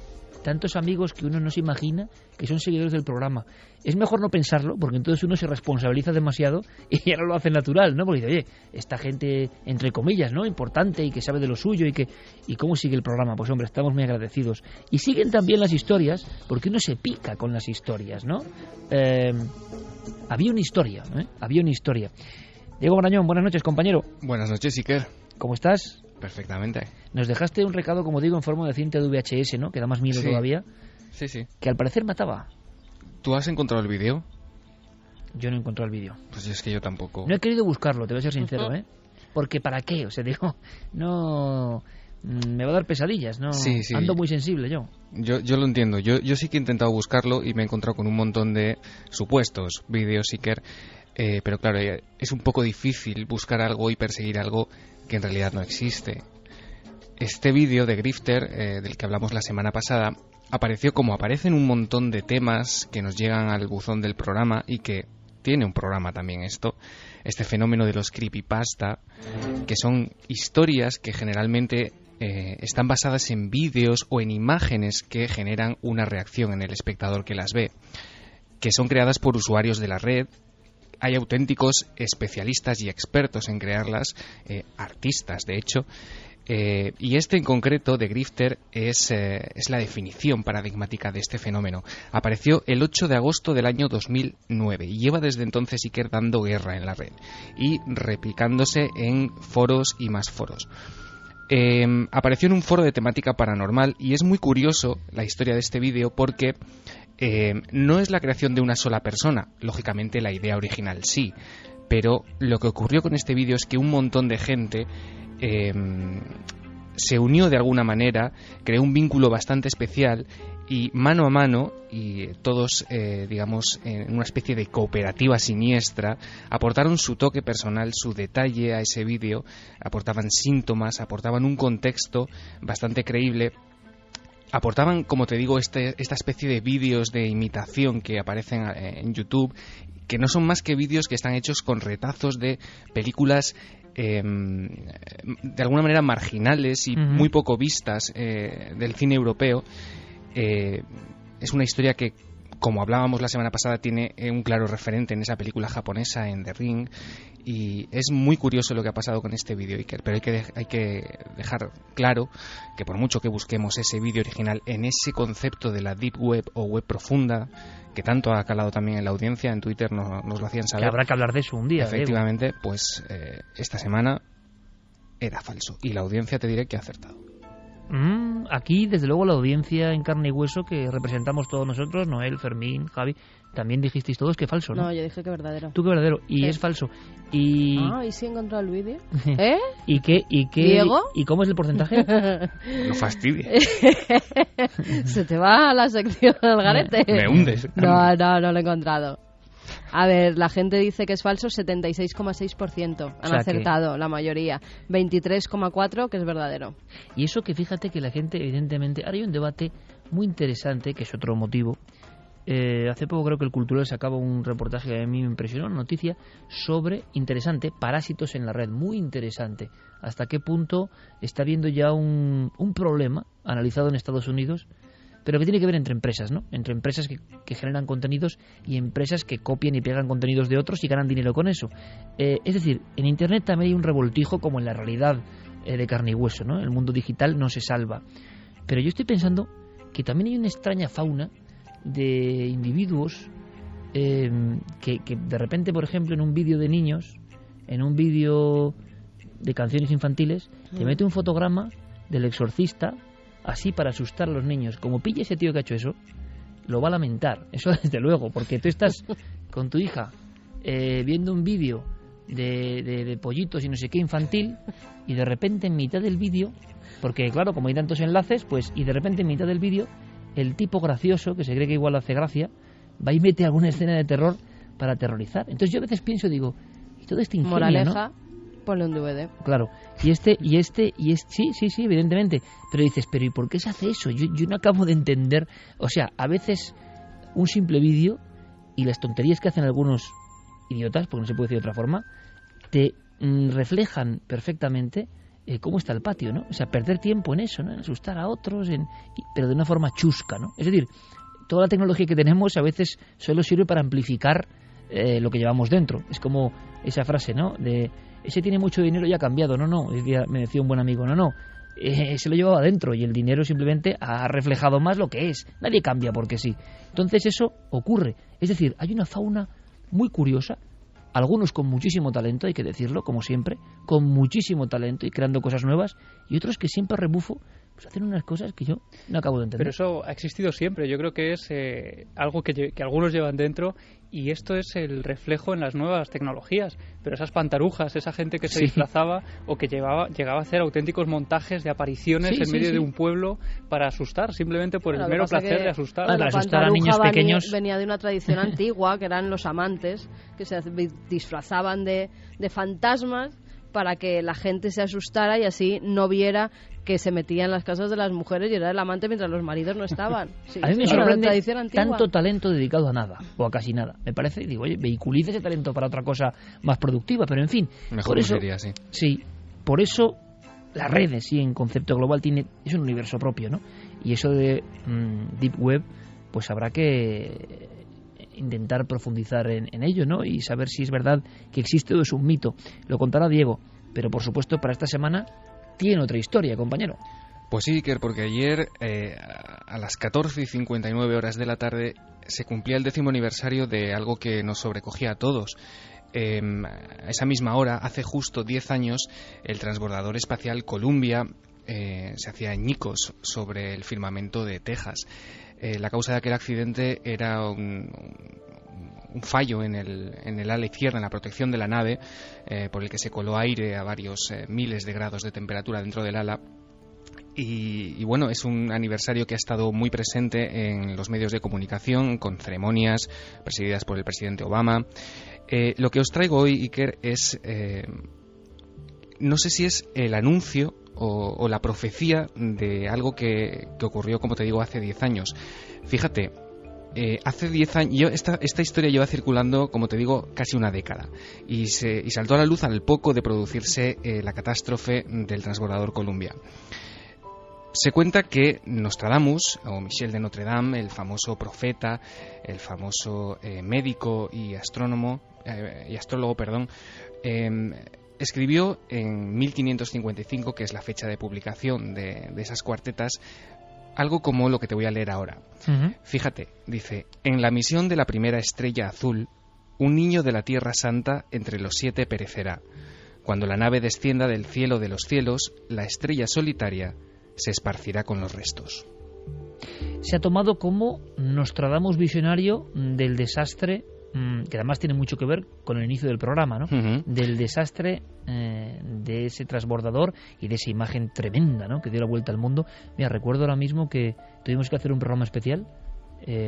tantos amigos que uno no se imagina que son seguidores del programa. Es mejor no pensarlo, porque entonces uno se responsabiliza demasiado y ya no lo hace natural, ¿no? Porque dice, oye, esta gente, entre comillas, ¿no? Importante y que sabe de lo suyo y cómo sigue el programa. Pues hombre, estamos muy agradecidos. Y siguen también las historias, porque uno se pica con las historias, ¿no? Había una historia, ¿eh? Había una historia. Diego Marañón, buenas noches, compañero. Buenas noches, Iker. ¿Cómo estás? Perfectamente. Nos dejaste un recado, como digo, en forma de cinta de VHS, ¿no? Que da más miedo todavía. Sí, sí. Que al parecer mataba. ¿Tú has encontrado el vídeo? Yo no he encontrado el vídeo. Pues es que yo tampoco. No he querido buscarlo, te voy a ser sincero, ¿eh? Porque ¿para qué? O sea, digo, no... Me va a dar pesadillas, ¿no? Sí, sí. Ando muy sensible yo. Yo lo entiendo. Yo sí que he intentado buscarlo y me he encontrado con un montón de supuestos vídeos, Iker. Pero claro, es un poco difícil buscar algo y perseguir algo que en realidad no existe. Este vídeo de Grifter, del que hablamos la semana pasada, apareció como aparecen un montón de temas que nos llegan al buzón del programa y que tiene un programa también este fenómeno de los creepypasta, que son historias que generalmente están basadas en vídeos o en imágenes que generan una reacción en el espectador que las ve, que son creadas por usuarios de la red. Hay auténticos especialistas y expertos en crearlas, artistas de hecho, Y este en concreto, de Grifter, es la definición paradigmática de este fenómeno. Apareció el 8 de agosto del año 2009 y lleva desde entonces Iker dando guerra en la red y replicándose en foros y más foros. Apareció en un foro de temática paranormal y es muy curioso la historia de este vídeo porque no es la creación de una sola persona, lógicamente la idea original sí, pero lo que ocurrió con este vídeo es que un montón de gente se unió de alguna manera, creó un vínculo bastante especial y mano a mano, y todos, digamos, en una especie de cooperativa siniestra, aportaron su toque personal, su detalle a ese vídeo, aportaban síntomas, aportaban un contexto bastante creíble, aportaban, como te digo, esta especie de vídeos de imitación que aparecen en YouTube, que no son más que vídeos que están hechos con retazos de películas de alguna manera marginales y muy poco vistas del cine europeo. Es una historia que, como hablábamos la semana pasada, tiene un claro referente en esa película japonesa, en The Ring, y es muy curioso lo que ha pasado con este vídeo, Iker, pero hay que dejar claro que por mucho que busquemos ese vídeo original en ese concepto de la Deep Web o web profunda, que tanto ha calado también en la audiencia, en Twitter nos lo hacían saber. Que habrá que hablar de eso un día. Efectivamente, Diego. Pues esta semana era falso, y la audiencia te diré que ha acertado. Aquí, desde luego, la audiencia en carne y hueso que representamos todos nosotros, Noel, Fermín, Javi, también dijisteis todos que falso, ¿no? No, yo dije que verdadero. Tú que verdadero, y es falso. Y... ¿y si he encontrado el vídeo? ¿Y qué? ¿Diego? ¿Y cómo es el porcentaje? No fastidies. Se te va la sección del garete. Me hundes. No lo he encontrado. A ver, la gente dice que es falso, 76,6%. Han acertado la mayoría. 23,4% que es verdadero. Y eso que fíjate que la gente, evidentemente... Ahora hay un debate muy interesante, que es otro motivo. Hace poco creo que el Cultural sacaba un reportaje que a mí me impresionó, una noticia sobre, interesante, parásitos en la red. Muy interesante. Hasta qué punto está habiendo ya un problema analizado en Estados Unidos, pero que tiene que ver entre empresas, ¿no? Entre empresas que generan contenidos y empresas que copian y pegan contenidos de otros y ganan dinero con eso. Es decir, en Internet también hay un revoltijo como en la realidad de carne y hueso, ¿no? El mundo digital no se salva. Pero yo estoy pensando que también hay una extraña fauna de individuos que de repente, por ejemplo, en un vídeo de niños, en un vídeo de canciones infantiles, te mete un fotograma del exorcista así para asustar a los niños. Como pille ese tío que ha hecho eso, lo va a lamentar. Eso desde luego, porque tú estás con tu hija viendo un vídeo de pollitos y no sé qué infantil, y de repente en mitad del vídeo, porque claro, como hay tantos enlaces, pues y de repente en mitad del vídeo el tipo gracioso, que se cree que igual hace gracia, va y mete alguna escena de terror para aterrorizar. Entonces yo a veces pienso, digo, y todo este ingenio, moraleja, ¿no? Ponle un DVD. Claro, y sí, evidentemente, pero dices, pero ¿y por qué se hace eso? Yo no acabo de entender. O sea, a veces un simple vídeo y las tonterías que hacen algunos idiotas, porque no se puede decir de otra forma, te reflejan perfectamente cómo está el patio, ¿no? O sea, perder tiempo en eso, ¿no? En asustar a otros, pero de una forma chusca, ¿no? Es decir, toda la tecnología que tenemos a veces solo sirve para amplificar lo que llevamos dentro. Es como esa frase, ¿no? De ese tiene mucho dinero y ha cambiado. No, me decía un buen amigo, no, se lo llevaba adentro y el dinero simplemente ha reflejado más lo que es. Nadie cambia porque sí. Entonces eso ocurre. Es decir, hay una fauna muy curiosa, algunos con muchísimo talento, hay que decirlo, como siempre, con muchísimo talento y creando cosas nuevas, y otros que siempre rebufo, pues hacen unas cosas que yo no acabo de entender. Pero eso ha existido siempre. Yo creo que es algo que algunos llevan dentro, y esto es el reflejo en las nuevas tecnologías. Pero esas pantarujas, esa gente que se disfrazaba o que llegaba a hacer auténticos montajes de apariciones en medio de un pueblo para asustar, simplemente por el mero placer de asustar. Para asustar a niños pequeños. Venía de una tradición antigua, que eran los amantes, que se disfrazaban de fantasmas para que la gente se asustara y así no viera que se metía en las casas de las mujeres y era el amante mientras los maridos no estaban. Sí, a mí me sorprende tanto talento dedicado a nada, o a casi nada. Me parece, digo, oye, vehiculiza ese talento para otra cosa más productiva, pero en fin. Mejor por eso, sería, sí. Sí, por eso las redes, sí, en concepto global, es un universo propio, ¿no? Y eso de Deep Web, pues habrá que intentar profundizar en ello, ¿no? Y saber si es verdad que existe o es un mito. Lo contará Diego, pero por supuesto para esta semana tiene otra historia, compañero. Pues sí, Iker, porque ayer a las 14:59 de la tarde se cumplía el 10º aniversario de algo que nos sobrecogía a todos. A esa misma hora, hace justo 10 años, el transbordador espacial Columbia se hacía añicos sobre el firmamento de Texas. La causa de aquel accidente era un fallo en el ala izquierda, en la protección de la nave, por el que se coló aire a varios miles de grados de temperatura dentro del ala. Y bueno, es un aniversario que ha estado muy presente en los medios de comunicación, con ceremonias presididas por el presidente Obama. Lo que os traigo hoy, Iker, es, no sé si es el anuncio o la profecía de algo que ocurrió, como te digo, hace 10 años. Fíjate, hace 10 años, esta historia lleva circulando, como te digo, casi una década, y saltó a la luz al poco de producirse la catástrofe del transbordador Columbia. Se cuenta que Nostradamus, o Michel de Notre Dame, el famoso profeta, el famoso médico y astrólogo, escribió en 1555, que es la fecha de publicación de esas cuartetas, algo como lo que te voy a leer ahora. Uh-huh. Fíjate, dice: en la misión de la primera estrella azul, un niño de la Tierra Santa entre los 7 perecerá. Cuando la nave descienda del cielo de los cielos, la estrella solitaria se esparcirá con los restos. Se ha tomado como Nostradamus visionario del desastre, que además tiene mucho que ver con el inicio del programa, ¿no? Uh-huh. Del desastre de ese transbordador y de esa imagen tremenda, ¿no?, que dio la vuelta al mundo. Mira, recuerdo ahora mismo que tuvimos que hacer un programa especial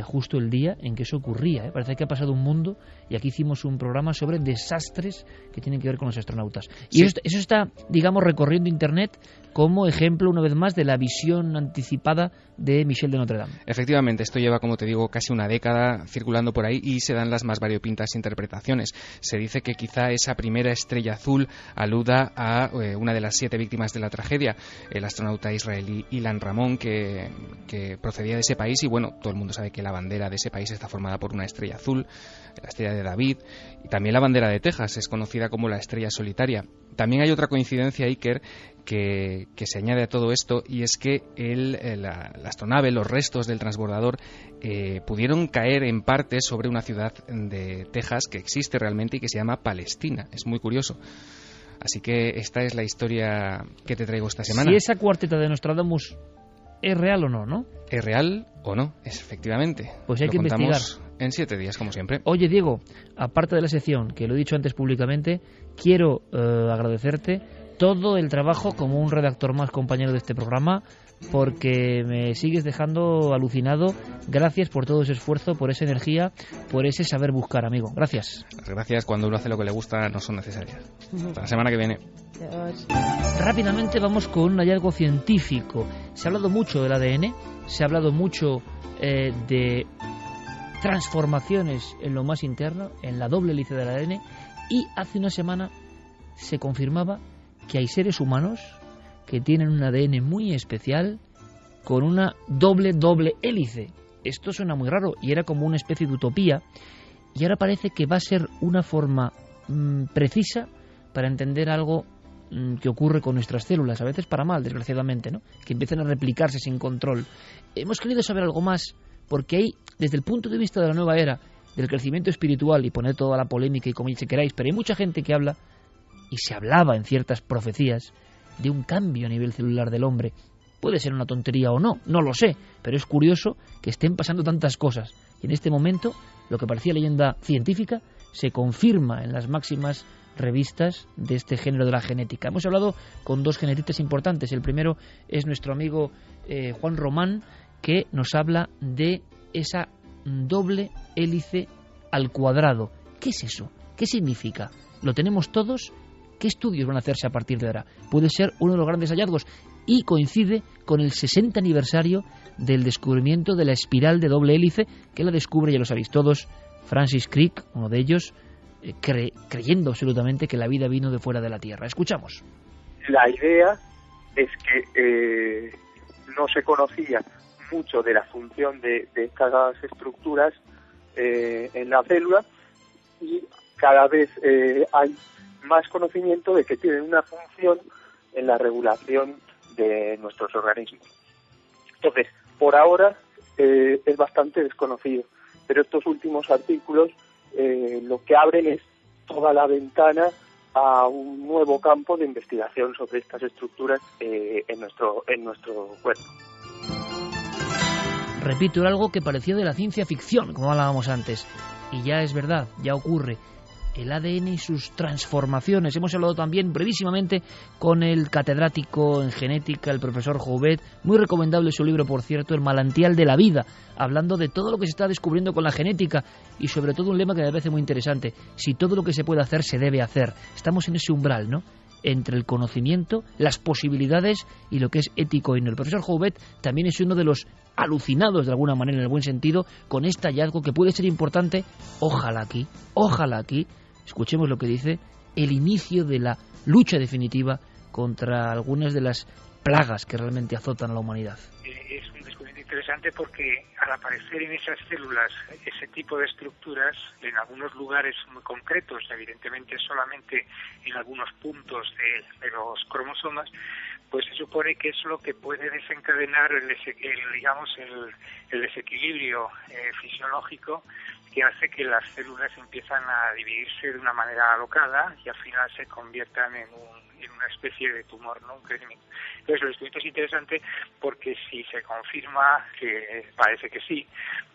justo el día en que eso ocurría, Parece que ha pasado un mundo, y aquí hicimos un programa sobre desastres que tienen que ver con los astronautas. Y sí, eso está, digamos, recorriendo Internet como ejemplo, una vez más, de la visión anticipada de Michel de Notre Dame. Efectivamente, esto lleva, como te digo, casi una década circulando por ahí, y se dan las más variopintas interpretaciones. Se dice que quizá esa primera estrella azul aluda a una de las 7 víctimas de la tragedia, el astronauta israelí Ilan Ramon, que procedía de ese país, y bueno, todo el mundo sabe que la bandera de ese país está formada por una estrella azul, la estrella de David, y también la bandera de Texas es conocida como la estrella solitaria. También hay otra coincidencia, Iker, que se añade a todo esto, y es que la astronave, los restos del transbordador, pudieron caer en parte sobre una ciudad de Texas que existe realmente y que se llama Palestina. Es muy curioso. Así que esta es la historia que te traigo esta semana. Si esa cuarteta de Nostradamus es real o no, ¿no? ¿Es real o no? Efectivamente. Pues hay que investigar. En 7 días, como siempre. Oye, Diego, aparte de la sección, que lo he dicho antes públicamente, quiero agradecerte todo el trabajo como un redactor más, compañero de este programa, porque me sigues dejando alucinado. Gracias por todo ese esfuerzo, por esa energía, por ese saber buscar, amigo. Gracias. Las gracias, cuando uno hace lo que le gusta, no son necesarias. Hasta la semana que viene. Adiós. Rápidamente vamos con un hallazgo científico. Se ha hablado mucho del ADN, se ha hablado mucho de transformaciones en lo más interno, en la doble hélice del ADN, y hace una semana se confirmaba que hay seres humanos que tienen un ADN muy especial con una doble hélice. Esto suena muy raro y era como una especie de utopía, y ahora parece que va a ser una forma precisa para entender algo que ocurre con nuestras células, a veces para mal, desgraciadamente, ¿no?, que empiezan a replicarse sin control. Hemos querido saber algo más, porque hay, desde el punto de vista de la nueva era, del crecimiento espiritual, y poner toda la polémica y como si queráis, pero hay mucha gente que habla, y se hablaba en ciertas profecías, de un cambio a nivel celular del hombre. Puede ser una tontería o no, no lo sé, pero es curioso que estén pasando tantas cosas. Y en este momento, lo que parecía leyenda científica se confirma en las máximas revistas de este género de la genética. Hemos hablado con 2 genetistas importantes. El primero es nuestro amigo Juan Román, que nos habla de esa doble hélice al cuadrado. ¿Qué es eso? ¿Qué significa? ¿Lo tenemos todos? ¿Qué estudios van a hacerse a partir de ahora? Puede ser uno de los grandes hallazgos, y coincide con el 60 aniversario del descubrimiento de la espiral de doble hélice, que la descubre, ya lo sabéis todos, Francis Crick, uno de ellos, creyendo absolutamente que la vida vino de fuera de la Tierra. Escuchamos. La idea es que no se conocía mucho de la función de estas estructuras en la célula, y cada vez hay más conocimiento de que tienen una función en la regulación de nuestros organismos. Entonces, por ahora es bastante desconocido, pero estos últimos artículos lo que abren es toda la ventana a un nuevo campo de investigación sobre estas estructuras en nuestro cuerpo. Repito, era algo que parecía de la ciencia ficción, como hablábamos antes, y ya es verdad, ya ocurre. El ADN y sus transformaciones. Hemos hablado también brevísimamente con el catedrático en genética, el profesor Jouvet, muy recomendable su libro, por cierto, El manantial de la vida, hablando de todo lo que se está descubriendo con la genética y sobre todo un lema que me parece muy interesante: si todo lo que se puede hacer, se debe hacer. Estamos en ese umbral, ¿no?, entre el conocimiento, las posibilidades y lo que es ético y no. El profesor Jouvet también es uno de los alucinados, de alguna manera, en el buen sentido, con este hallazgo que puede ser importante. Ojalá aquí, escuchemos lo que dice, el inicio de la lucha definitiva contra algunas de las plagas que realmente azotan a la humanidad. Es un descubrimiento interesante porque al aparecer en esas células ese tipo de estructuras en algunos lugares muy concretos, evidentemente solamente en algunos puntos de los cromosomas, pues se supone que es lo que puede desencadenar el desequilibrio fisiológico que hace que las células empiezan a dividirse de una manera alocada y al final se conviertan en una especie de tumor, ¿no?, un crecimiento. Entonces, el descubrimiento es interesante porque si se confirma, que parece que sí,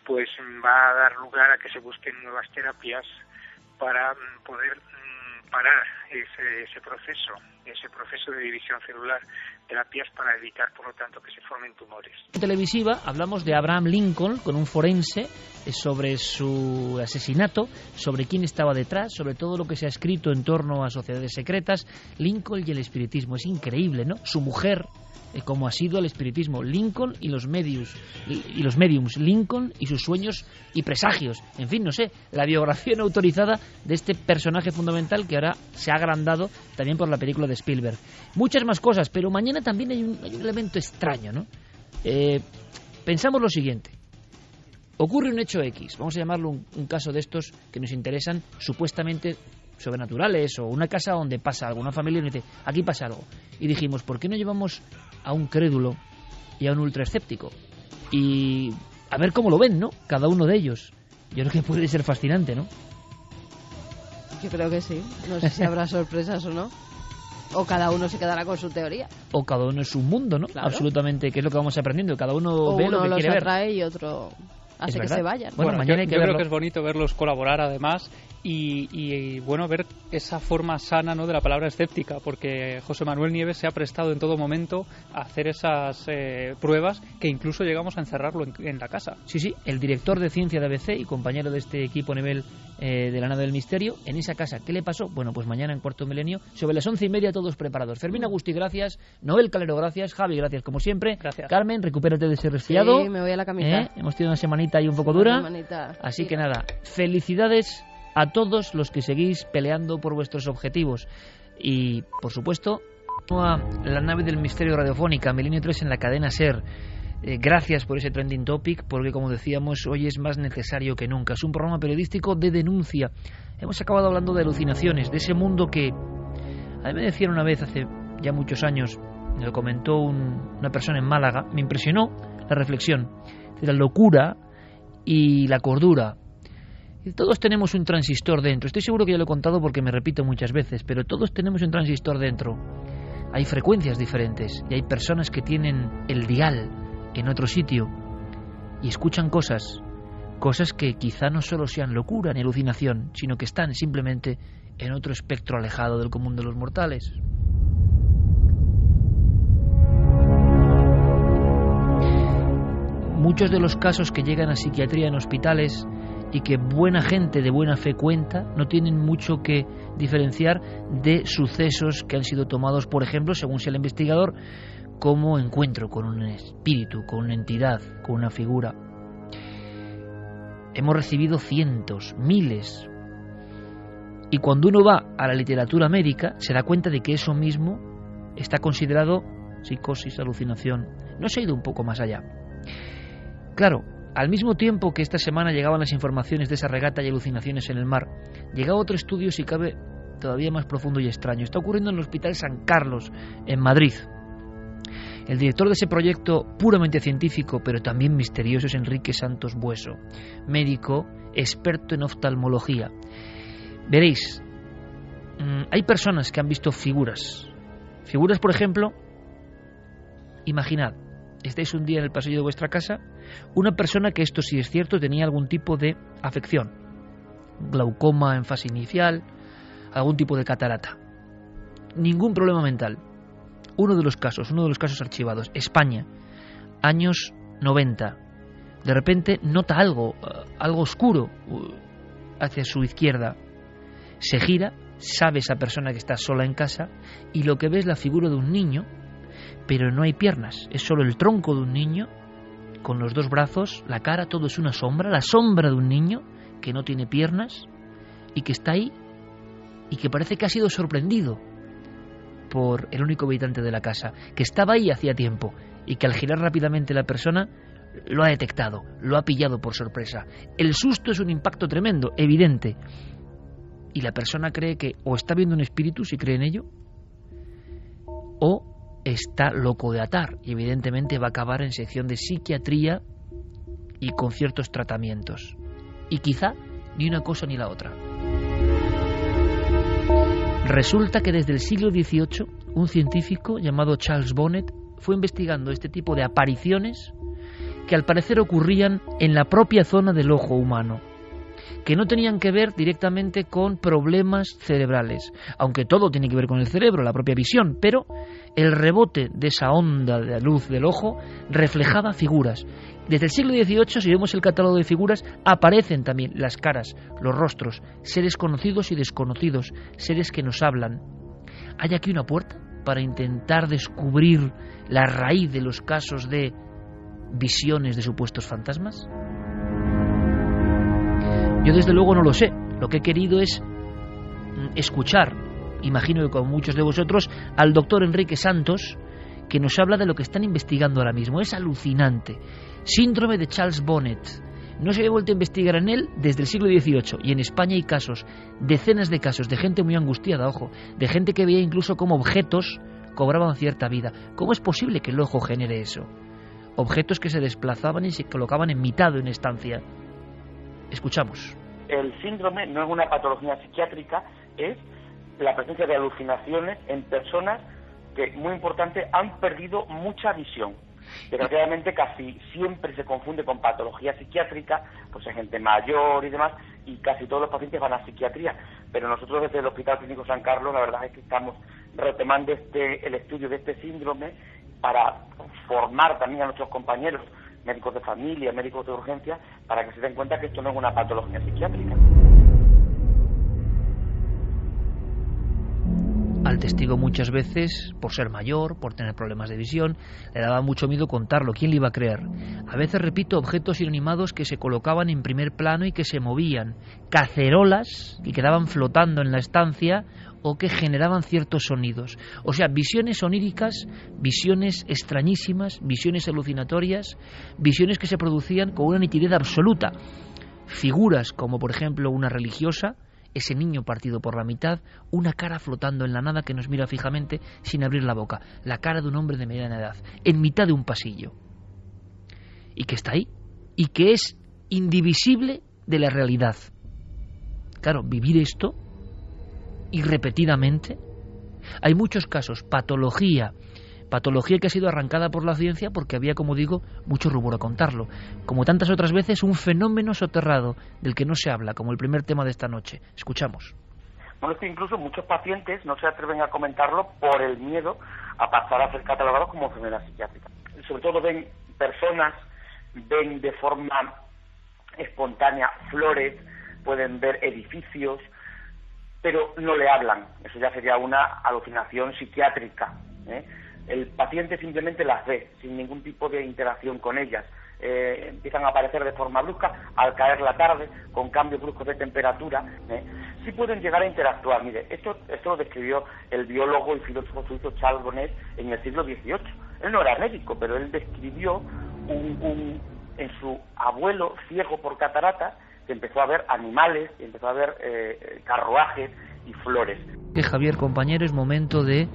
pues va a dar lugar a que se busquen nuevas terapias para poder parar ese proceso de división celular, terapias para evitar, por lo tanto, que se formen tumores. En televisiva hablamos de Abraham Lincoln con un forense sobre su asesinato, sobre quién estaba detrás, sobre todo lo que se ha escrito en torno a sociedades secretas. Lincoln y el espiritismo, es increíble, ¿no? Su mujer, como ha sido el espiritismo, Lincoln y los mediums, Lincoln y sus sueños y presagios, en fin, no sé, la biografía no autorizada de este personaje fundamental que ahora se ha agrandado también por la película de Spielberg. Muchas más cosas, pero mañana también hay un elemento extraño, ¿no? Pensamos lo siguiente: ocurre un hecho X, vamos a llamarlo un caso de estos que nos interesan, supuestamente sobrenaturales, o una casa donde pasa algo, una familia nos dice, aquí pasa algo, y dijimos, ¿por qué no llevamos a un crédulo y a un ultraescéptico? Y a ver cómo lo ven, ¿no?, cada uno de ellos. Yo creo que puede ser fascinante, ¿no? Yo creo que sí. No sé si habrá sorpresas o no. O cada uno se quedará con su teoría. O cada uno es un mundo, ¿no? Claro. Absolutamente, que es lo que vamos aprendiendo. Cada uno o ve lo que quiere ver. Uno los atrae y otro hace que se vayan. Bueno, mañana hay que verlo. Creo que es bonito verlos colaborar, además, y bueno, ver esa forma sana, ¿no?, de la palabra escéptica, porque José Manuel Nieves se ha prestado en todo momento a hacer esas pruebas que incluso llegamos a encerrarlo en la casa. Sí, el director de ciencia de ABC y compañero de este equipo a nivel de la nave del misterio, en esa casa. ¿Qué le pasó? Bueno, pues mañana en Cuarto Milenio, sobre las 11:30, todos preparados. Fermín Agustí, gracias. Noel Calero, gracias. Javi, gracias como siempre. Gracias. Cammen, recupérate de ese resfriado. Sí, me voy a la camita. Hemos tenido una semanita ahí un poco dura. Así sí. Que nada, felicidades a todos los que seguís peleando por vuestros objetivos. Y, por supuesto, a la nave del misterio radiofónica, Milenio 3 en la cadena SER. Gracias por ese trending topic, porque, como decíamos, hoy es más necesario que nunca. Es un programa periodístico de denuncia. Hemos acabado hablando de alucinaciones, de ese mundo que... A mí me decían una vez, hace ya muchos años, me lo comentó una persona en Málaga, me impresionó la reflexión de la locura y la cordura. Todos tenemos un transistor dentro. Estoy seguro que ya lo he contado porque me repito muchas veces, pero todos tenemos un transistor dentro. Hay frecuencias diferentes y hay personas que tienen el dial en otro sitio y escuchan cosas que quizá no solo sean locura ni alucinación, sino que están simplemente en otro espectro alejado del común de los mortales. Muchos de los casos que llegan a psiquiatría en hospitales y que buena gente de buena fe cuenta no tienen mucho que diferenciar de sucesos que han sido tomados, por ejemplo, según sea el investigador, como encuentro con un espíritu, con una entidad, con una figura. Hemos recibido cientos, miles, y cuando uno va a la literatura médica se da cuenta de que eso mismo está considerado psicosis, alucinación. No se ha ido un poco más allá. Claro, al mismo tiempo que esta semana llegaban las informaciones de esa regata y alucinaciones en el mar, llegaba otro estudio, si cabe, todavía más profundo y extraño. Está ocurriendo en el Hospital San Carlos, en Madrid. El director de ese proyecto puramente científico, pero también misterioso, es Enrique Santos Bueso, médico experto en oftalmología. Veréis, hay personas que han visto figuras. Figuras, por ejemplo, imaginad, estáis un día en el pasillo de vuestra casa, una persona que, esto sí es cierto, tenía algún tipo de afección, glaucoma en fase inicial, algún tipo de catarata. Ningún problema mental. Uno de los casos archivados, España, años 90. De repente nota algo oscuro hacia su izquierda. Se gira, sabe esa persona que está sola en casa, y lo que ve es la figura de un niño, pero no hay piernas, es solo el tronco de un niño, con los dos brazos, la cara, todo es una sombra, la sombra de un niño que no tiene piernas y que está ahí y que parece que ha sido sorprendido por el único habitante de la casa, que estaba ahí hacía tiempo y que al girar rápidamente la persona lo ha detectado, lo ha pillado por sorpresa. El susto es un impacto tremendo, evidente, y la persona cree que o está viendo un espíritu, si cree en ello, o está loco de atar, y evidentemente va a acabar en sección de psiquiatría y con ciertos tratamientos, y quizá ni una cosa ni la otra. Resulta que desde el siglo XVIII un científico llamado Charles Bonnet fue investigando este tipo de apariciones que al parecer ocurrían en la propia zona del ojo humano, que no tenían que ver directamente con problemas cerebrales, aunque todo tiene que ver con el cerebro, la propia visión, pero el rebote de esa onda de luz del ojo reflejaba figuras. Desde el siglo XVIII, si vemos el catálogo de figuras, aparecen también las caras, los rostros, seres conocidos y desconocidos, seres que nos hablan. ¿Hay aquí una puerta para intentar descubrir la raíz de los casos de visiones de supuestos fantasmas? Yo desde luego no lo sé. Lo que he querido es escuchar, imagino que con muchos de vosotros, al doctor Enrique Santos, que nos habla de lo que están investigando ahora mismo. Es alucinante. Síndrome de Charles Bonnet. No se había vuelto a investigar en él desde el siglo XVIII, y en España hay casos, decenas de casos, de gente muy angustiada, ojo, de gente que veía incluso cómo objetos cobraban cierta vida. ¿Cómo es posible que el ojo genere eso? Objetos que se desplazaban y se colocaban en mitad de una estancia. Escuchamos. El síndrome no es una patología psiquiátrica, es la presencia de alucinaciones en personas que, muy importante, han perdido mucha visión. Desgraciadamente casi siempre se confunde con patología psiquiátrica, pues hay gente mayor y demás, y casi todos los pacientes van a psiquiatría. Pero nosotros desde el Hospital Clínico San Carlos, la verdad es que estamos retomando el estudio de este síndrome para formar también a nuestros compañeros, médicos de familia, médicos de urgencia, para que se den cuenta que esto no es una patología psiquiátrica. Al testigo muchas veces, por ser mayor, por tener problemas de visión, le daba mucho miedo contarlo. ¿Quién le iba a creer? A veces, repito, objetos inanimados que se colocaban en primer plano y que se movían. Cacerolas que quedaban flotando en la estancia o que generaban ciertos sonidos. O sea, visiones oníricas, visiones extrañísimas, visiones alucinatorias, visiones que se producían con una nitidez absoluta. Figuras como, por ejemplo, una religiosa, ese niño partido por la mitad, una cara flotando en la nada que nos mira fijamente sin abrir la boca, la cara de un hombre de mediana edad, en mitad de un pasillo, y que está ahí, y que es indivisible de la realidad. Claro, vivir esto, y repetidamente, hay muchos casos, patología que ha sido arrancada por la ciencia porque había, como digo, mucho rubor a contarlo. Como tantas otras veces, un fenómeno soterrado del que no se habla, como el primer tema de esta noche. Escuchamos. Bueno, es que incluso muchos pacientes no se atreven a comentarlo por el miedo a pasar a ser catalogados como enfermedad psiquiátrica. Sobre todo ven personas, ven de forma espontánea flores, pueden ver edificios, pero no le hablan. Eso ya sería una alucinación psiquiátrica, ¿eh? El paciente simplemente las ve, sin ningún tipo de interacción con ellas. Empiezan a aparecer de forma brusca, al caer la tarde, con cambios bruscos de temperatura. Sí pueden llegar a interactuar. Mire, esto lo describió el biólogo y filósofo suizo Charles Bonnet en el siglo XVIII. Él no era médico, pero él describió en su abuelo ciego por cataratas, que empezó a ver animales, empezó a ver carruajes y flores. Javier, compañero, es momento de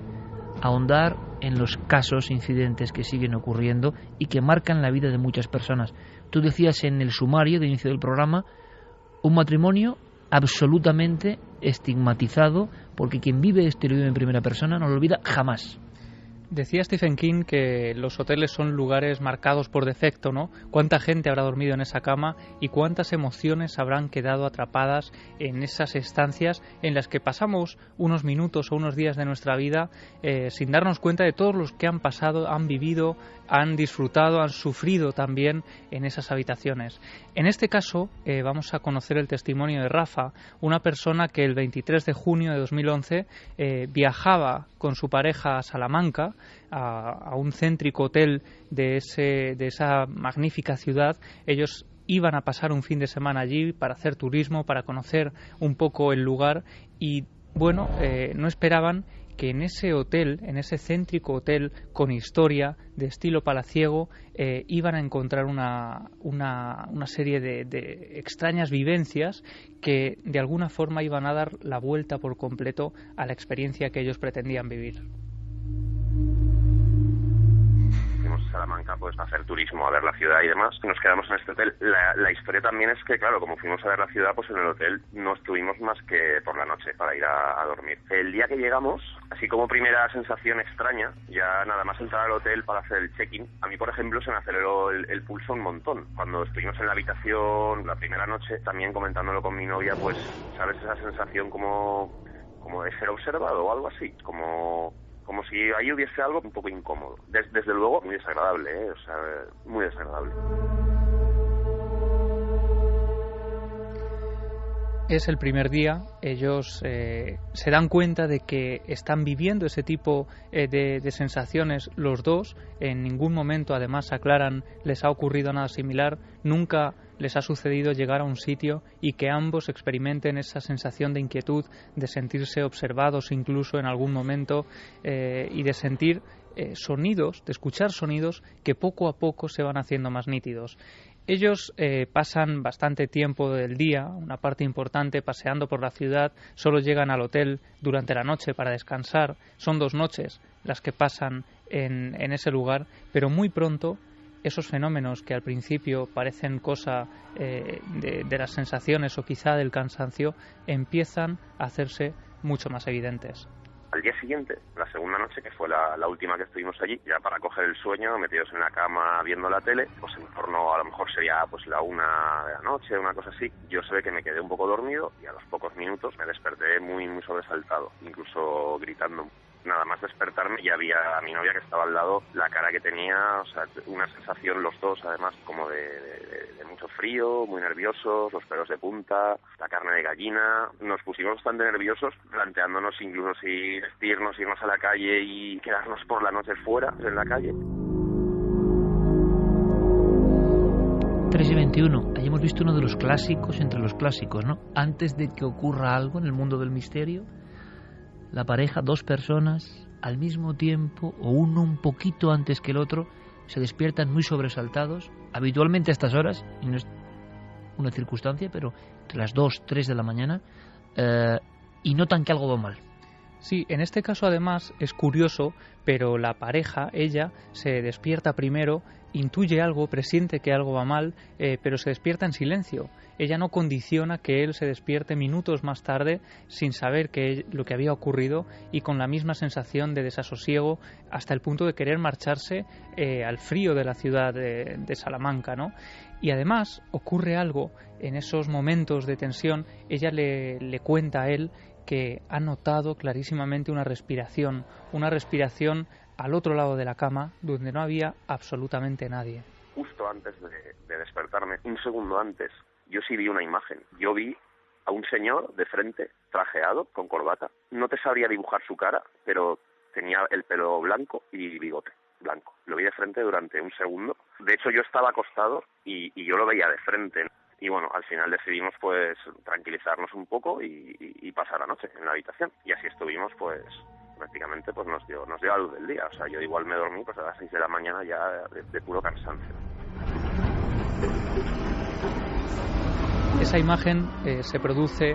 ahondar en los casos, incidentes que siguen ocurriendo y que marcan la vida de muchas personas. Tú decías en el sumario de inicio del programa, un matrimonio absolutamente estigmatizado, porque quien vive esto y lo vive en primera persona no lo olvida jamás. Decía Stephen King que los hoteles son lugares marcados por defecto, ¿no? ¿Cuánta gente habrá dormido en esa cama y cuántas emociones habrán quedado atrapadas en esas estancias en las que pasamos unos minutos o unos días de nuestra vida sin darnos cuenta de todos los que han pasado, han vivido, han disfrutado, han sufrido también en esas habitaciones? En este caso vamos a conocer el testimonio de Rafa, una persona que el 23 de junio de 2011 viajaba con su pareja a Salamanca, a un céntrico hotel de esa magnífica ciudad. Ellos iban a pasar un fin de semana allí para hacer turismo, para conocer un poco el lugar y, bueno, no esperaban que en ese hotel, en ese céntrico hotel con historia de estilo palaciego, iban a encontrar una serie de extrañas vivencias que de alguna forma iban a dar la vuelta por completo a la experiencia que ellos pretendían vivir. Salamanca, pues a hacer turismo, a ver la ciudad y demás. Nos quedamos en este hotel. La historia también es que, claro, como fuimos a ver la ciudad, pues en el hotel no estuvimos más que por la noche para ir a dormir. El día que llegamos, así como primera sensación extraña, ya nada más entrar al hotel para hacer el check-in, a mí, por ejemplo, se me aceleró el pulso un montón. Cuando estuvimos en la habitación la primera noche, también comentándolo con mi novia, pues, ¿sabes? Esa sensación como de ser observado o algo así, como si ahí hubiese algo un poco incómodo. Desde luego, muy desagradable, o sea, muy desagradable. Es el primer día, ellos se dan cuenta de que están viviendo ese tipo de sensaciones los dos. En ningún momento, además, aclaran, les ha ocurrido nada similar. Nunca les ha sucedido llegar a un sitio y que ambos experimenten esa sensación de inquietud, de sentirse observados incluso en algún momento y de sentir sonidos, de escuchar sonidos que poco a poco se van haciendo más nítidos. Ellos pasan bastante tiempo del día, una parte importante, paseando por la ciudad. Solo llegan al hotel durante la noche para descansar. Son 2 noches las que pasan en ese lugar, pero muy pronto esos fenómenos que al principio parecen cosa de las sensaciones o quizá del cansancio empiezan a hacerse mucho más evidentes. Al día siguiente, la segunda noche, que fue la última que estuvimos allí, ya para coger el sueño, metidos en la cama viendo la tele, pues en torno, a lo mejor sería pues la 1 de la noche, una cosa así, yo sé que me quedé un poco dormido y a los pocos minutos me desperté muy, muy sobresaltado, incluso gritando. Nada más despertarme ya había a mi novia que estaba al lado, la cara que tenía, o sea, una sensación los dos además como de mucho frío, muy nerviosos, los pelos de punta, la carne de gallina. Nos pusimos bastante nerviosos, planteándonos incluso si vestirnos, irnos a la calle y quedarnos por la noche fuera, en la calle. 3:21, ahí hemos visto uno de los clásicos entre los clásicos, ¿no? Antes de que ocurra algo en el mundo del misterio, la pareja, 2 personas, al mismo tiempo, o uno un poquito antes que el otro, se despiertan muy sobresaltados, habitualmente a estas horas, y no es una circunstancia, pero entre las 2, 3 de la mañana, y notan que algo va mal. Sí, en este caso además es curioso, pero la pareja, ella, se despierta primero, intuye algo, presiente que algo va mal, pero se despierta en silencio. Ella no condiciona que él se despierte minutos más tarde sin saber lo que había ocurrido y con la misma sensación de desasosiego hasta el punto de querer marcharse al frío de la ciudad de Salamanca, ¿no? Y además ocurre algo en esos momentos de tensión. Ella le cuenta a él que ha notado clarísimamente una respiración al otro lado de la cama donde no había absolutamente nadie. Justo antes de despertarme, un segundo antes, yo sí vi una imagen. Yo vi a un señor de frente, trajeado, con corbata. No te sabría dibujar su cara, pero tenía el pelo blanco y bigote blanco. Lo vi de frente durante un segundo. De hecho, yo estaba acostado y yo lo veía de frente. Y bueno, al final decidimos pues tranquilizarnos un poco y pasar la noche en la habitación. Y así estuvimos pues prácticamente pues nos dio la luz del día. O sea, yo igual me dormí pues a las 6 de la mañana ya de puro cansancio. Esa imagen se produce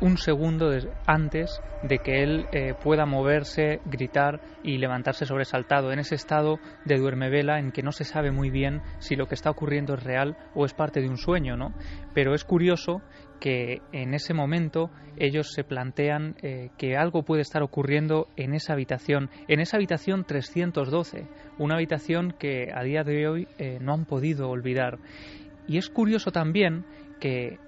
un segundo antes de que él pueda moverse, gritar y levantarse sobresaltado, en ese estado de duermevela en que no se sabe muy bien si lo que está ocurriendo es real o es parte de un sueño, ¿no? Pero es curioso que en ese momento ellos se plantean que algo puede estar ocurriendo en esa habitación 312, una habitación que a día de hoy no han podido olvidar. Y es curioso también que,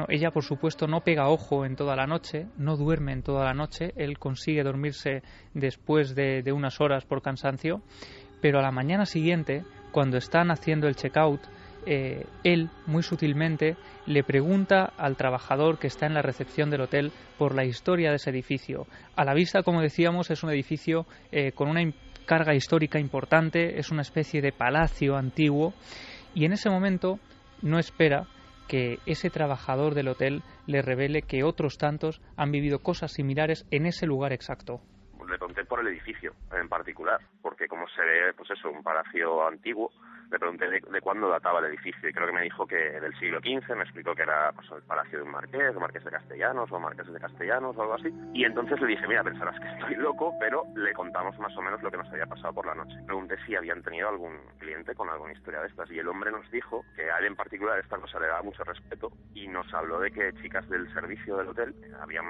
ella por supuesto no pega ojo en toda la noche, no duerme en toda la noche, él consigue dormirse después de unas horas por cansancio, pero a la mañana siguiente, cuando están haciendo el check-out, él, muy sutilmente, le pregunta al trabajador que está en la recepción del hotel por la historia de ese edificio. A la vista, como decíamos, es un edificio con una carga histórica importante, es una especie de palacio antiguo, y en ese momento no espera que ese trabajador del hotel le revele que otros tantos han vivido cosas similares en ese lugar exacto. Le pregunté por el edificio en particular, porque como se ve, pues eso, un palacio antiguo, le pregunté de cuándo databa el edificio y creo que me dijo que del siglo XV, me explicó que era pues, el palacio de un marqués de Castellanos o marqués de Castellanos o algo así. Y entonces le dije, mira, pensarás que estoy loco, pero le contamos más o menos lo que nos había pasado por la noche. Pregunté si habían tenido algún cliente con alguna historia de estas y el hombre nos dijo que a él en particular esta cosa le daba mucho respeto y nos habló de que chicas del servicio del hotel habían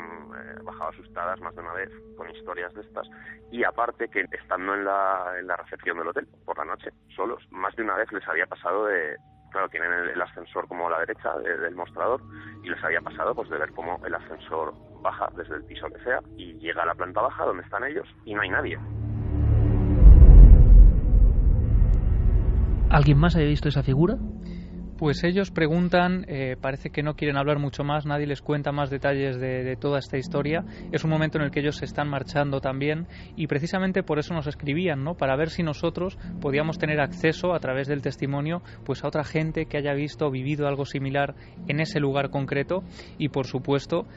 bajado asustadas más de una vez con historias de estas y aparte que estando en la recepción del hotel por la noche, solos, más de una vez les había pasado claro, tienen el ascensor como a la derecha del mostrador y les había pasado pues de ver cómo el ascensor baja desde el piso que sea y llega a la planta baja donde están ellos y no hay nadie. ¿Alguien más haya visto esa figura? Pues ellos preguntan, parece que no quieren hablar mucho más, nadie les cuenta más detalles de toda esta historia. Es un momento en el que ellos se están marchando también y precisamente por eso nos escribían, ¿no? Para ver si nosotros podíamos tener acceso a través del testimonio pues a otra gente que haya visto o vivido algo similar en ese lugar concreto y por supuesto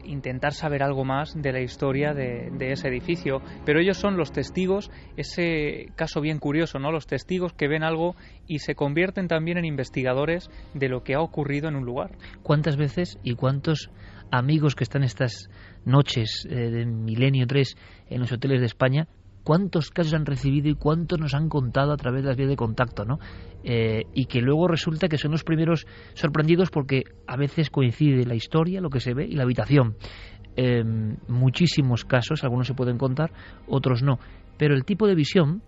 intentar saber algo más de la historia de ese edificio. Pero ellos son los testigos, ese caso bien curioso, ¿no? Los testigos que ven algo y se convierten también en investigadores de lo que ha ocurrido en un lugar. ¿Cuántas veces y cuántos amigos que están estas noches de Milenio 3 en los hoteles de España, cuántos casos han recibido y cuántos nos han contado a través de las vías de contacto, ¿no? Y que luego resulta que son los primeros sorprendidos porque a veces coincide la historia, lo que se ve y la habitación. Muchísimos casos, algunos se pueden contar, otros no. Pero el tipo de visión,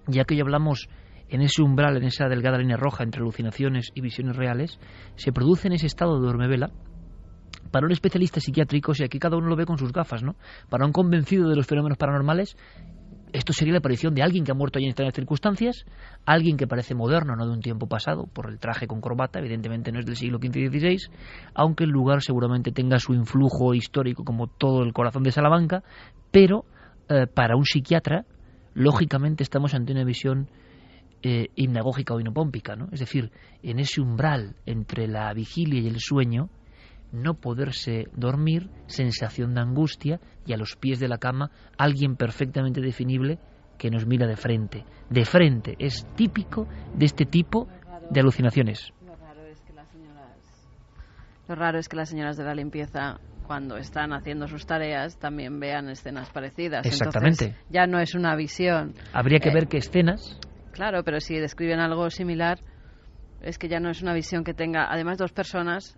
ya que ya hablamos en ese umbral, en esa delgada línea roja entre alucinaciones y visiones reales, se produce en ese estado de duermevela. Para un especialista psiquiátrico, y aquí cada uno lo ve con sus gafas, ¿no? Para un convencido de los fenómenos paranormales, esto sería la aparición de alguien que ha muerto allí en extrañas circunstancias, alguien que parece moderno, no de un tiempo pasado, por el traje con corbata, evidentemente no es del siglo XV y XVI, aunque el lugar seguramente tenga su influjo histórico como todo el corazón de Salamanca, pero para un psiquiatra, lógicamente estamos ante una visión hipnagógica o hinopómpica, ¿no? Es decir, en ese umbral entre la vigilia y el sueño, no poderse dormir, sensación de angustia y a los pies de la cama alguien perfectamente definible que nos mira de frente. De frente, es típico de este tipo de alucinaciones. Lo raro es que las señoras de la limpieza, cuando están haciendo sus tareas, también vean escenas parecidas. Exactamente. Entonces, ya no es una visión. Habría que ver qué escenas. Claro, pero si describen algo similar, es que ya no es una visión que tenga, además, dos personas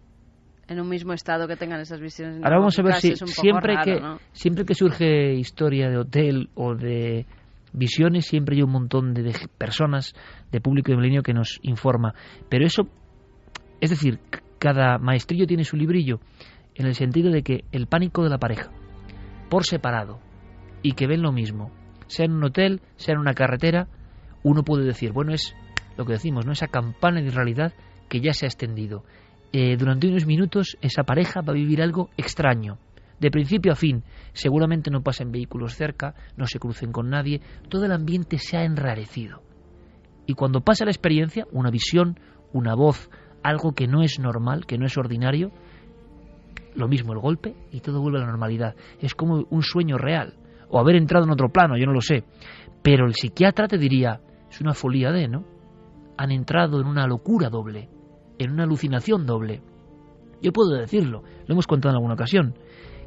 en un mismo estado que tengan esas visiones. Ahora vamos a ver si siempre raro, que surge historia de hotel o de visiones, siempre hay un montón de personas, de público de Milenio que nos informa. Pero eso, es decir, cada maestrillo tiene su librillo, en el sentido de que el pánico de la pareja, por separado, y que ven lo mismo, sea en un hotel, sea en una carretera, uno puede decir, bueno, es lo que decimos, ¿no? Esa campana de realidad que ya se ha extendido. Durante unos minutos esa pareja va a vivir algo extraño, de principio a fin. Seguramente no pasen vehículos cerca, no se crucen con nadie, todo el ambiente se ha enrarecido. Y cuando pasa la experiencia, una visión, una voz, algo que no es normal, que no es ordinario, lo mismo el golpe y todo vuelve a la normalidad. Es como un sueño real, o haber entrado en otro plano, yo no lo sé. Pero el psiquiatra te diría, es una folía ¿no? Han entrado en una locura doble, en una alucinación doble. Yo puedo decirlo, lo hemos contado en alguna ocasión.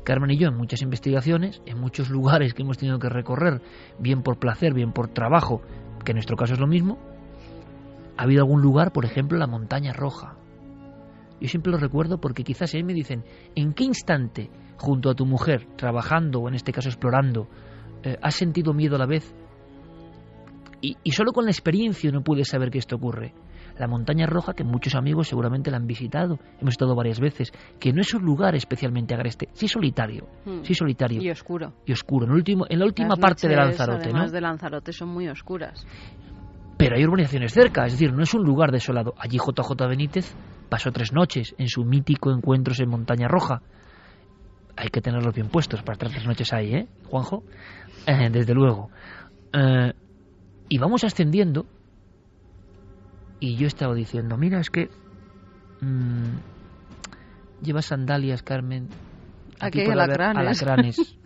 Carmen y yo, en muchas investigaciones, en muchos lugares que hemos tenido que recorrer, bien por placer, bien por trabajo, que en nuestro caso es lo mismo, ha habido algún lugar, por ejemplo, la Montaña Roja. Yo siempre lo recuerdo porque quizás ahí me dicen, ¿en qué instante, junto a tu mujer, trabajando o en este caso explorando, has sentido miedo a la vez? Y solo con la experiencia uno puede saber que esto ocurre. La Montaña Roja, que muchos amigos seguramente la han visitado, hemos estado varias veces, que no es un lugar especialmente agreste, sí solitario. Y oscuro. Y oscuro, en la última parte de Lanzarote, además ¿no? de Lanzarote son muy oscuras. Pero hay urbanizaciones cerca, es decir, no es un lugar desolado. Allí JJ Benítez pasó 3 noches en su mítico Encuentros en Montaña Roja. Hay que tenerlos bien puestos para estar 3 noches ahí, ¿eh, Juanjo? Desde luego. Y vamos ascendiendo. Y yo he estado diciendo, mira, es que llevas sandalias, Carmen. Aquí puede haber alacranes.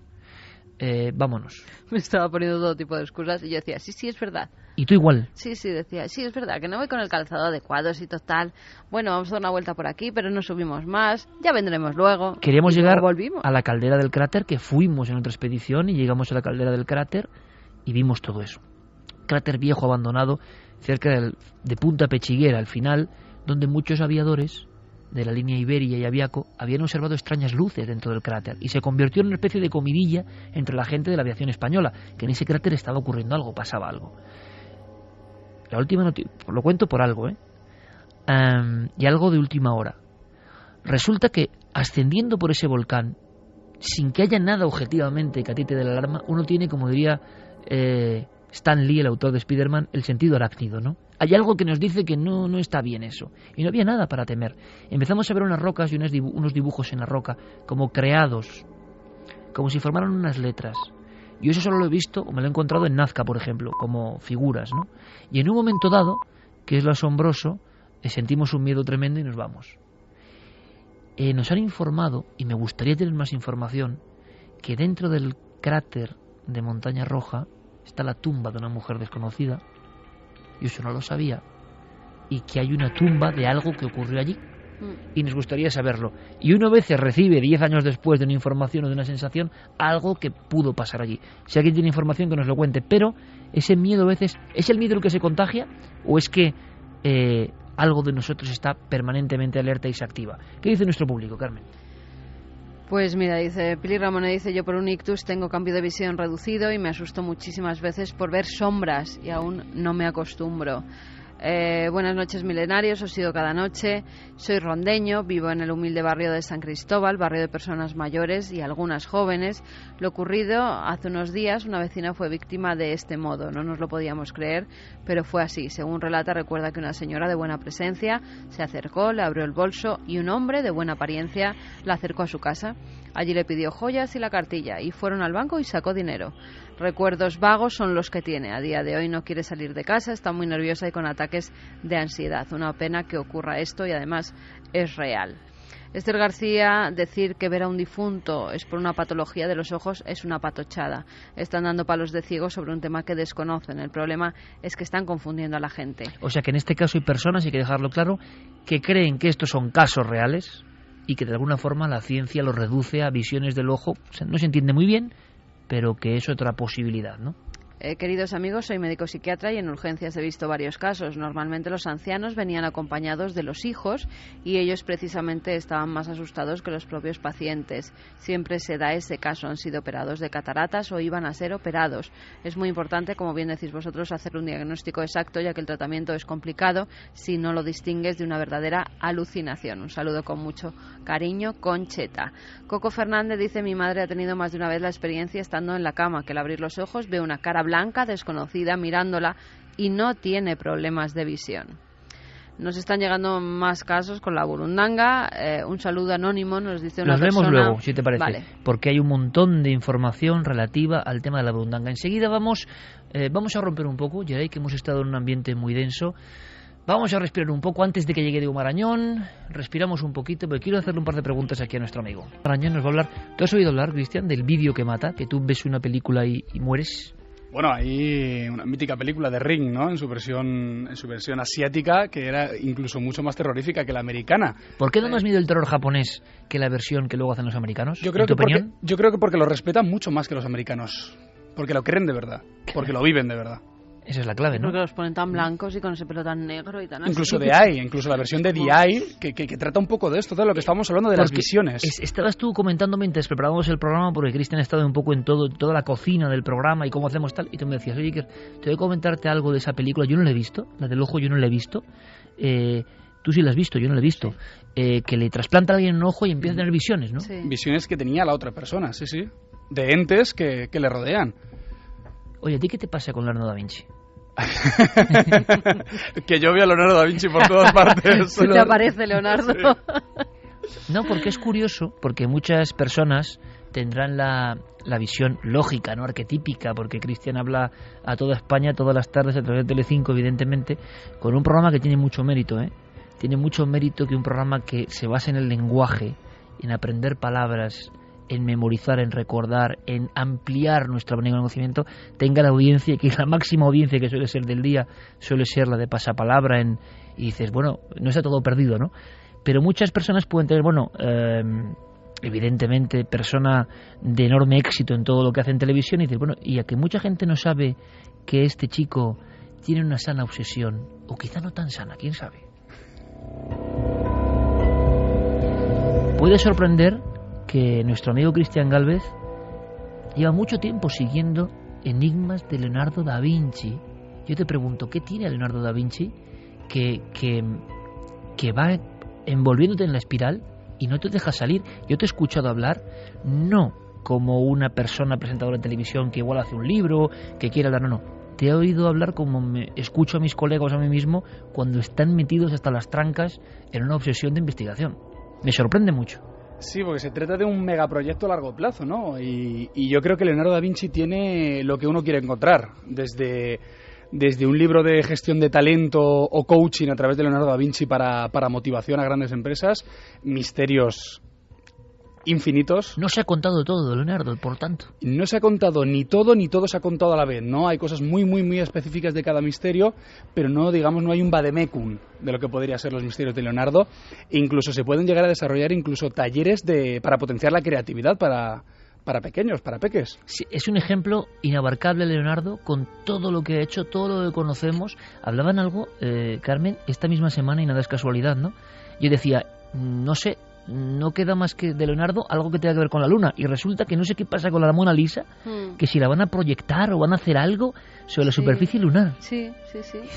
Vámonos. Me estaba poniendo todo tipo de excusas y yo decía, sí, es verdad. ¿Y tú igual? Sí, decía, sí, es verdad, que no voy con el calzado adecuado, y total. Bueno, vamos a dar una vuelta por aquí, pero no subimos más, ya vendremos luego. Queríamos llegar a la caldera del cráter, que fuimos en otra expedición, y llegamos a la caldera del cráter y vimos todo eso. Cráter viejo abandonado, cerca de Punta Pechiguera, al final, donde muchos aviadores de la línea Iberia y Aviaco habían observado extrañas luces dentro del cráter y se convirtió en una especie de comidilla entre la gente de la aviación española, que en ese cráter estaba ocurriendo algo, pasaba algo. La última noticia, lo cuento por algo, y algo de última hora. Resulta que ascendiendo por ese volcán, sin que haya nada objetivamente que a ti te dé la alarma, uno tiene, como diría Stan Lee, el autor de Spider-Man, el sentido arácnido, ¿no? Hay algo que nos dice que no está bien eso. Y no había nada para temer. Empezamos a ver unas rocas y unos dibujos en la roca, como creados, como si formaran unas letras. Yo eso solo lo he visto, o me lo he encontrado en Nazca, por ejemplo, como figuras, ¿no? Y en un momento dado, que es lo asombroso, sentimos un miedo tremendo y nos vamos. Nos han informado, y me gustaría tener más información, que dentro del cráter de Montaña Roja está la tumba de una mujer desconocida. Yo eso no lo sabía. Y que hay una tumba de algo que ocurrió allí. Y nos gustaría saberlo. Y uno a veces recibe 10 años después de una información o de una sensación algo que pudo pasar allí. Si alguien tiene información, que nos lo cuente. Pero ese miedo a veces, ¿es el miedo el que se contagia? ¿O es que algo de nosotros está permanentemente alerta y se activa? ¿Qué dice nuestro público, Carmen? Pues mira, dice Pili Ramone, dice, yo por un ictus tengo cambio de visión reducido y me asusto muchísimas veces por ver sombras y aún no me acostumbro. Buenas noches, milenarios, os sigo cada noche. Soy rondeño, vivo en el humilde barrio de San Cristóbal, barrio de personas mayores y algunas jóvenes. Lo ocurrido hace unos días, una vecina fue víctima de este modo. No nos lo podíamos creer, pero fue así. Según relata, recuerda que una señora de buena presencia se acercó, le abrió el bolso y un hombre de buena apariencia la acercó a su casa. Allí le pidió joyas y la cartilla y fueron al banco y sacó dinero. Recuerdos vagos son los que tiene. A día de hoy no quiere salir de casa, está muy nerviosa y con ataques de ansiedad. Una pena que ocurra esto y además es real. Esther García, decir que ver a un difunto es por una patología de los ojos es una patochada. Están dando palos de ciego sobre un tema que desconocen. El problema es que están confundiendo a la gente. O sea que en este caso hay personas, hay que dejarlo claro, que creen que estos son casos reales y que de alguna forma la ciencia los reduce a visiones del ojo. O sea, no se entiende muy bien, pero que es otra posibilidad, ¿no? Queridos amigos, soy médico psiquiatra y en urgencias he visto varios casos. Normalmente los ancianos venían acompañados de los hijos y ellos precisamente estaban más asustados que los propios pacientes. Siempre se da ese caso, han sido operados de cataratas o iban a ser operados. Es muy importante, como bien decís vosotros, hacer un diagnóstico exacto, ya que el tratamiento es complicado si no lo distingues de una verdadera alucinación. Un saludo con mucho cariño, Concheta. Coco Fernández dice, mi madre ha tenido más de una vez la experiencia estando en la cama, que al abrir los ojos ve una cara blanca, desconocida, mirándola y no tiene problemas de visión. Nos están llegando más casos con la burundanga. Un saludo anónimo, nos dice una persona. Nos vemos luego, si te parece, vale. Porque hay un montón de información relativa al tema de la burundanga. Enseguida vamos a romper un poco, ya que hemos estado en un ambiente muy denso. Vamos a respirar un poco antes de que llegue Diego Marañón. Respiramos un poquito, pero quiero hacerle un par de preguntas aquí a nuestro amigo. Marañón nos va a hablar. ¿Tú has oído hablar, Cristian, del vídeo que mata? Que tú ves una película y mueres. Bueno, hay una mítica película de Ring, ¿no? En su versión asiática, que era incluso mucho más terrorífica que la americana. ¿Por qué da más miedo el terror japonés que la versión que luego hacen los americanos? Yo creo que porque lo respetan mucho más que los americanos. Porque lo creen de verdad. Porque lo viven de verdad. Esa es la clave, ¿no? Porque los ponen tan blancos y con ese pelo tan negro y tan así. Incluso incluso la versión de The Eye, que trata un poco de esto, de lo que estábamos hablando de las visiones. Estabas tú comentando mientras preparábamos el programa, porque Cristian ha estado un poco en toda la cocina del programa y cómo hacemos tal, y tú me decías, oye, Iker, te voy a comentarte algo de esa película, yo no la he visto, la del ojo yo no la he visto, tú sí la has visto, yo no la he visto, que le trasplanta a alguien un ojo y empieza a tener visiones, ¿no? Sí. Visiones que tenía la otra persona, sí, de entes que le rodean. Oye, ¿a ti qué te pasa con Leonardo da Vinci? Que yo veo a Leonardo da Vinci por todas partes. Se te aparece Leonardo. Sí. No, porque es curioso, porque muchas personas tendrán la visión lógica, no arquetípica, porque Cristian habla a toda España todas las tardes a través de Telecinco, evidentemente, con un programa que tiene mucho mérito, ¿eh? Tiene mucho mérito que un programa que se basa en el lenguaje, en aprender palabras, en memorizar, en recordar, en ampliar nuestro conocimiento, tenga la audiencia, que la máxima audiencia que suele ser del día suele ser la de pasapalabra, y dices, bueno, no está todo perdido, ¿no? Pero muchas personas pueden tener, evidentemente, persona de enorme éxito en todo lo que hace en televisión, y dices, bueno, y a que mucha gente no sabe que este chico tiene una sana obsesión, o quizá no tan sana, quién sabe. Puede sorprender que nuestro amigo Cristian Gálvez lleva mucho tiempo siguiendo enigmas de Leonardo da Vinci. Yo te pregunto, ¿qué tiene Leonardo da Vinci que va envolviéndote en la espiral y no te deja salir? Yo te he escuchado hablar, no como una persona presentadora en televisión que igual hace un libro, que quiere hablar, no. Te he oído hablar como me escucho a mis colegas a mí mismo cuando están metidos hasta las trancas en una obsesión de investigación. Me sorprende mucho. Sí, porque se trata de un megaproyecto a largo plazo, ¿no? Y yo creo que Leonardo da Vinci tiene lo que uno quiere encontrar, desde un libro de gestión de talento o coaching a través de Leonardo da Vinci para motivación a grandes empresas, misterios infinitos. No se ha contado todo de Leonardo, por tanto. No se ha contado ni todo se ha contado a la vez, ¿no? Hay cosas muy, muy, muy específicas de cada misterio, pero no hay un vademecum de lo que podrían ser los misterios de Leonardo. E incluso se pueden llegar a desarrollar incluso talleres para potenciar la creatividad para pequeños, para peques. Sí, es un ejemplo inabarcable, Leonardo, con todo lo que ha hecho, todo lo que conocemos. Hablaban algo, Carmen, esta misma semana, y nada es casualidad, ¿no? Yo decía, no sé, no queda más que de Leonardo algo que tenga que ver con la Luna, y resulta que no sé qué pasa con la Mona Lisa, que si la van a proyectar o van a hacer algo sobre la superficie lunar. Sí.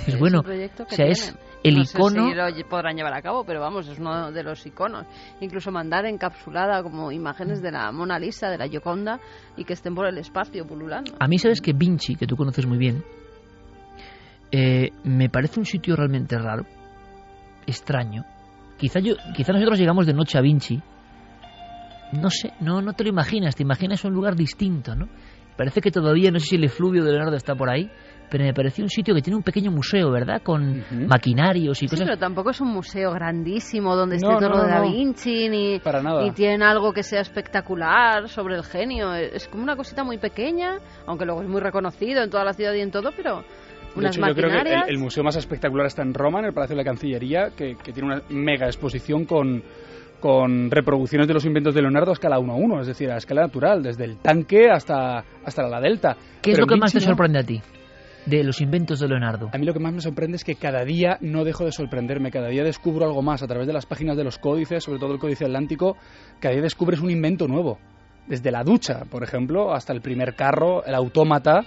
Es bueno, o sea, es el icono. No sé si lo podrán llevar a cabo, pero vamos, es uno de los iconos. Incluso mandar encapsulada como imágenes de la Mona Lisa, de la Gioconda, y que estén por el espacio pululando. A mí, sabes que Vinci, que tú conoces muy bien, me parece un sitio realmente raro, extraño. Quizá nosotros llegamos de noche a Vinci, no sé, no te lo imaginas, te imaginas un lugar distinto, ¿no? Parece que todavía, no sé si el efluvio de Leonardo está por ahí, pero me pareció un sitio que tiene un pequeño museo, ¿verdad? Con maquinarios y cosas. Sí, pero tampoco es un museo grandísimo donde esté todo de Da Vinci, ni tienen algo que sea espectacular sobre el genio. Es como una cosita muy pequeña, aunque luego es muy reconocido en toda la ciudad y en todo, pero unas maquinarias. Yo creo que el museo más espectacular está en Roma, en el Palacio de la Cancillería, que tiene una mega exposición con reproducciones de los inventos de Leonardo a escala 1:1, es decir, a escala natural, desde el tanque hasta la delta. ¿Qué es lo que más te sorprende a ti de los inventos de Leonardo? A mí lo que más me sorprende es que cada día no dejo de sorprenderme, cada día descubro algo más a través de las páginas de los códices, sobre todo el Códice Atlántico. Cada día descubres un invento nuevo, desde la ducha, por ejemplo, hasta el primer carro, el autómata,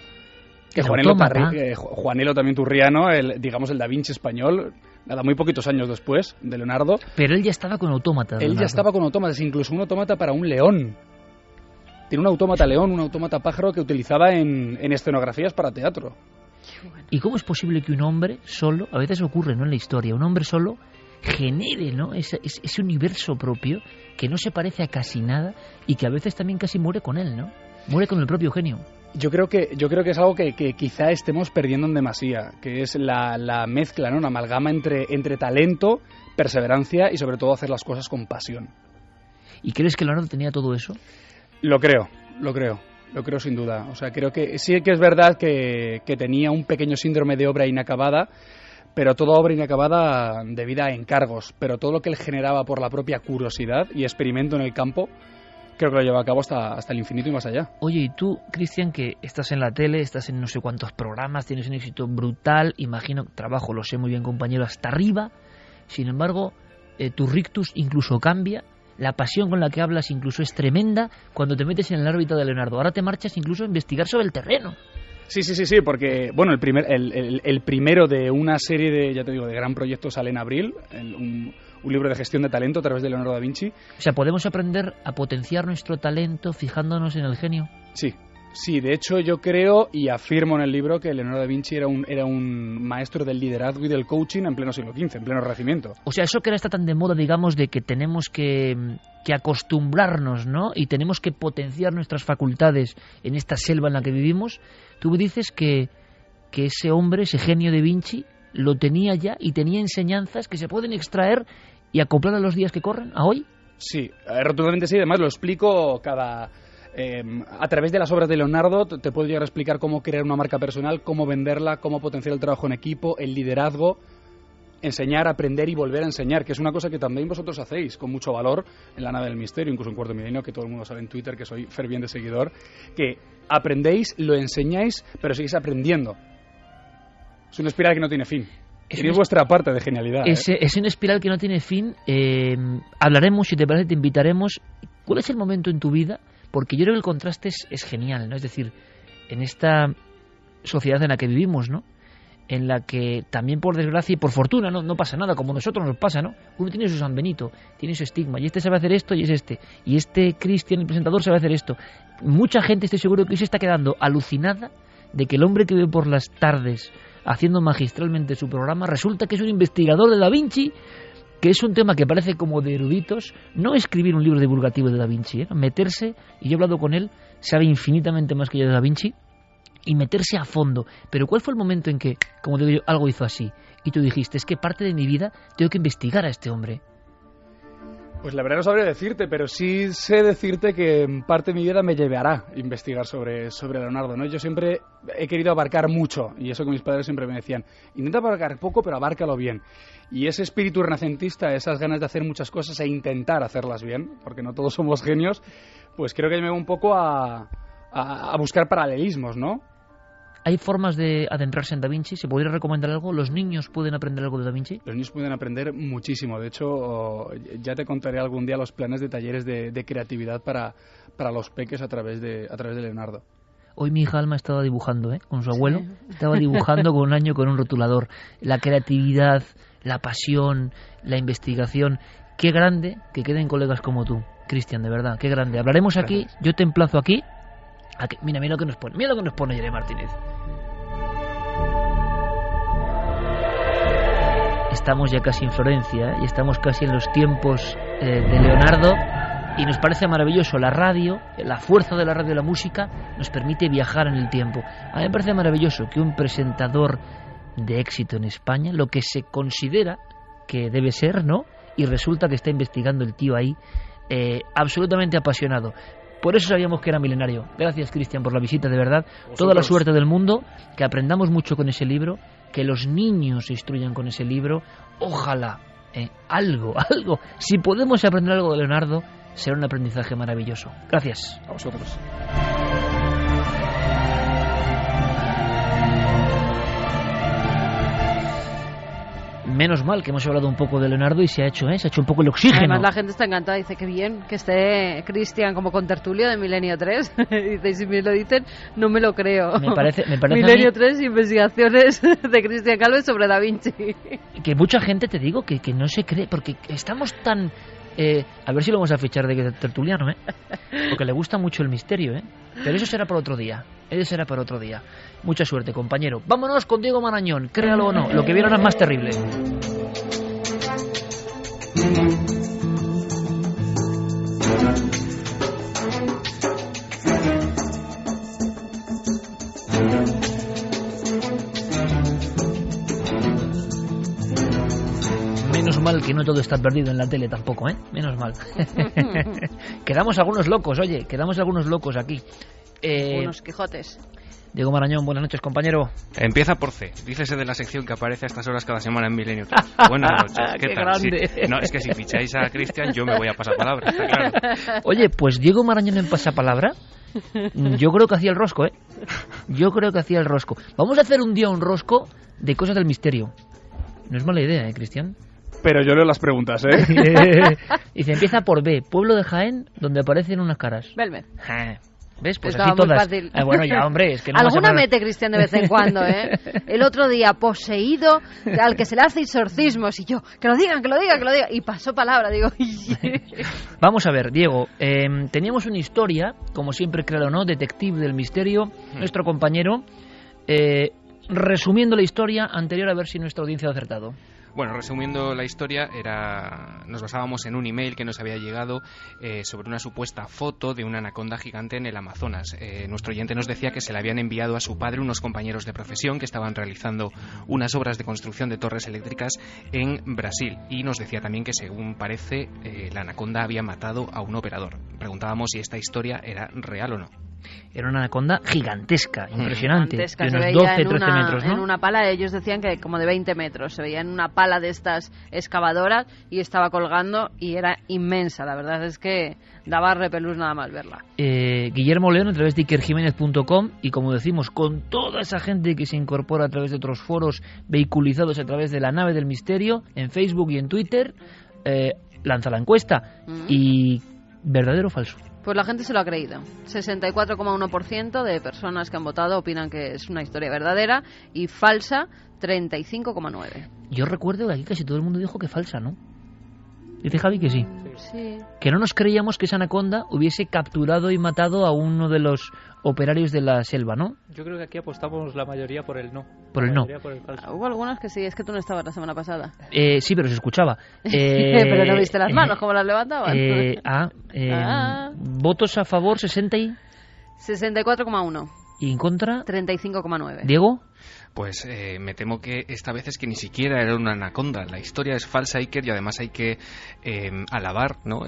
que Juanelo también Turriano, el Da Vinci español, nada, muy poquitos años después de Leonardo. Pero él ya estaba con autómatas. Él ya estaba con autómatas, incluso un autómata para un león. Tiene un autómata león, un autómata pájaro que utilizaba en escenografías para teatro. ¿Y cómo es posible que un hombre solo, a veces ocurre, ¿no?, en la historia, un hombre solo genere, ¿no?, ese universo propio que no se parece a casi nada y que a veces también casi muere con él, ¿no? Muere con el propio genio. Yo creo que es algo que quizá estemos perdiendo en demasía, que es la mezcla, ¿no?, una amalgama entre talento, perseverancia y sobre todo hacer las cosas con pasión. ¿Y crees que Leonardo tenía todo eso? Lo creo. Lo creo sin duda. O sea, creo que sí que es verdad que tenía un pequeño síndrome de obra inacabada, pero toda obra inacabada debida a encargos. Pero todo lo que él generaba por la propia curiosidad y experimento en el campo, creo que lo lleva a cabo hasta el infinito y más allá. Oye, y tú, Cristian, que estás en la tele, estás en no sé cuántos programas, tienes un éxito brutal, imagino, trabajo, lo sé muy bien, compañero, hasta arriba. Sin embargo, tu rictus incluso cambia. La pasión con la que hablas incluso es tremenda cuando te metes en el órbita de Leonardo. Ahora te marchas incluso a investigar sobre el terreno. Sí, porque, bueno, el primero de una serie de, ya te digo, de gran proyecto sale en abril, un libro de gestión de talento a través de Leonardo da Vinci. O sea, ¿podemos aprender a potenciar nuestro talento fijándonos en el genio? Sí, de hecho yo creo y afirmo en el libro que Leonardo da Vinci era un maestro del liderazgo y del coaching en pleno siglo XV, en pleno Renacimiento. O sea, eso que ahora está tan de moda, digamos, de que tenemos que acostumbrarnos, ¿no? Y tenemos que potenciar nuestras facultades en esta selva en la que vivimos. Tú dices que ese hombre, ese genio de Vinci, lo tenía ya y tenía enseñanzas que se pueden extraer y acoplar a los días que corren, a hoy. Sí, rotundamente sí. Además lo explico a través de las obras de Leonardo. Te puedo llegar a explicar cómo crear una marca personal, cómo venderla, cómo potenciar el trabajo en equipo, el liderazgo, enseñar, aprender y volver a enseñar, que es una cosa que también vosotros hacéis con mucho valor en la Nave del Misterio, incluso en Cuarto Milenio, que todo el mundo sabe en Twitter que soy ferviente seguidor, que aprendéis, lo enseñáis, pero seguís aprendiendo. Es una espiral que no tiene fin. Tenéis vuestra parte de genialidad. Es una espiral que no tiene fin. Hablaremos, si te parece, te invitaremos. ¿Cuál es el momento en tu vida? Porque yo creo que el contraste es genial, ¿no? Es decir, en esta sociedad en la que vivimos, ¿no? En la que también, por desgracia y por fortuna, no pasa nada, como a nosotros nos pasa, ¿no? Uno tiene su San Benito, tiene su estigma, y este sabe hacer esto y es este. Y este Cristian, el presentador, sabe hacer esto. Mucha gente, estoy seguro, que hoy se está quedando alucinada de que el hombre que ve por las tardes haciendo magistralmente su programa resulta que es un investigador de Da Vinci, que es un tema que parece como de eruditos. No escribir un libro divulgativo de Da Vinci, meterse, y yo he hablado con él, sabe infinitamente más que yo de Da Vinci, y meterse a fondo. Pero ¿cuál fue el momento en que, como digo yo, algo hizo así? Y tú dijiste, es que parte de mi vida tengo que investigar a este hombre. Pues la verdad no sabría decirte, pero sí sé decirte que en parte de mi vida me llevará a investigar sobre Leonardo, ¿no? Yo siempre he querido abarcar mucho, y eso que mis padres siempre me decían, intenta abarcar poco, pero abárcalo bien. Y ese espíritu renacentista, esas ganas de hacer muchas cosas e intentar hacerlas bien, porque no todos somos genios, pues creo que me va un poco a buscar paralelismos, ¿no? ¿Hay formas de adentrarse en Da Vinci? ¿Se podría recomendar algo? ¿Los niños pueden aprender algo de Da Vinci? Los niños pueden aprender muchísimo. De hecho, ya te contaré algún día los planes de talleres de creatividad para los peques a través de Leonardo. Hoy mi hija Alma estaba dibujando, con su abuelo. Sí. Estaba dibujando con un año con un rotulador. La creatividad, la pasión, la investigación. Qué grande que queden colegas como tú, Cristian, de verdad. Qué grande. Hablaremos aquí, yo te emplazo aquí. Mira lo que nos pone. Mira lo que nos pone Jeremy Martínez. Estamos ya casi en Florencia y estamos casi en los tiempos de Leonardo, y nos parece maravilloso. La radio, la fuerza de la radio y la música nos permite viajar en el tiempo. A mí me parece maravilloso que un presentador de éxito en España, lo que se considera que debe ser, ¿no? Y resulta que está investigando el tío ahí, absolutamente apasionado. Por eso sabíamos que era milenario. Gracias, Cristian, por la visita, de verdad. ¿Vosotros? Toda la suerte del mundo, que aprendamos mucho con ese libro, que los niños se instruyan con ese libro. Ojalá, algo. Si podemos aprender algo de Leonardo, será un aprendizaje maravilloso. Gracias. A vosotros. Menos mal que hemos hablado un poco de Leonardo y se ha hecho un poco el oxígeno. Además la gente está encantada, dice que bien que esté Cristian como contertulio de Milenio 3. Dice, si me lo dicen, no me lo creo. Me parece Milenio 3, investigaciones de Cristian Calves sobre Da Vinci. Que mucha gente, te digo, que no se cree, porque estamos tan... a ver si lo vamos a fichar de tertuliano, porque le gusta mucho el misterio, pero eso será para otro día. Mucha suerte, compañero. Vámonos con Diego Marañón, créalo o no, lo que viene ahora es más terrible. Menos mal que no todo está perdido en la tele tampoco, Menos mal. Quedamos algunos locos aquí. Unos Quijotes. Diego Marañón, buenas noches, compañero. Empieza por C. Dícese de la sección que aparece a estas horas cada semana en Milenio 3. Buenas noches. ¿Qué tal? Grande. Sí. No, es que si ficháis a Cristian, yo me voy a pasar palabra, está claro. Oye, pues Diego Marañón en pasapalabra, yo creo que hacía el rosco, ¿eh? Yo creo que hacía el rosco. Vamos a hacer un día un rosco de cosas del misterio. No es mala idea, ¿eh, Cristian? Pero yo leo las preguntas, ¿eh? Dice, empieza por B, pueblo de Jaén, donde aparecen unas caras. Belmed. ¿Ves? Pues estaba así todas. muy fácil. Bueno, ya, hombre, es que no Alguna mete Cristian de vez en cuando, ¿eh? El otro día, poseído, al que se le hace exorcismos, y yo, que lo digan. Y pasó palabra, digo. Vamos a ver, Diego, teníamos una historia, como siempre, claro, ¿no? Detective del misterio, nuestro compañero, resumiendo la historia anterior, a ver si nuestra audiencia ha acertado. Bueno, resumiendo la historia, nos basábamos en un email que nos había llegado sobre una supuesta foto de una anaconda gigante en el Amazonas. Nuestro oyente nos decía que se le habían enviado a su padre unos compañeros de profesión que estaban realizando unas obras de construcción de torres eléctricas en Brasil. Y nos decía también que, según parece, la anaconda había matado a un operador. Preguntábamos si esta historia era real o no. Era una anaconda gigantesca, impresionante, gigantesca, de se unos veía 12-13 metros, ¿no? En una pala, ellos decían que como de 20 metros, se veía en una pala de estas excavadoras y estaba colgando y era inmensa, la verdad es que daba repelús nada más verla. Guillermo León a través de ikerjiménez.com y, como decimos, con toda esa gente que se incorpora a través de otros foros vehiculizados a través de la nave del misterio, en Facebook y en Twitter, lanza la encuesta. Y ¿verdadero o falso? Pues la gente se lo ha creído. 64,1% de personas que han votado opinan que es una historia verdadera y falsa, 35,9%. Yo recuerdo que aquí casi todo el mundo dijo que falsa, ¿no? Dice Javi que sí. Sí. Que no nos creíamos que esa anaconda hubiese capturado y matado a uno de los operarios de la selva, ¿no? Yo creo que aquí apostamos la mayoría por el no. Por el no. Por el falso. Hubo algunos que sí, es que tú no estabas la semana pasada. Sí, pero se escuchaba. Pero no viste las manos, ¿cómo las levantaban? Votos a favor, 60 y... 64,1. ¿Y en contra? 35,9. ¿Diego? Pues me temo que esta vez es que ni siquiera era una anaconda. La historia es falsa, Iker, y además hay que alabar, ¿no?,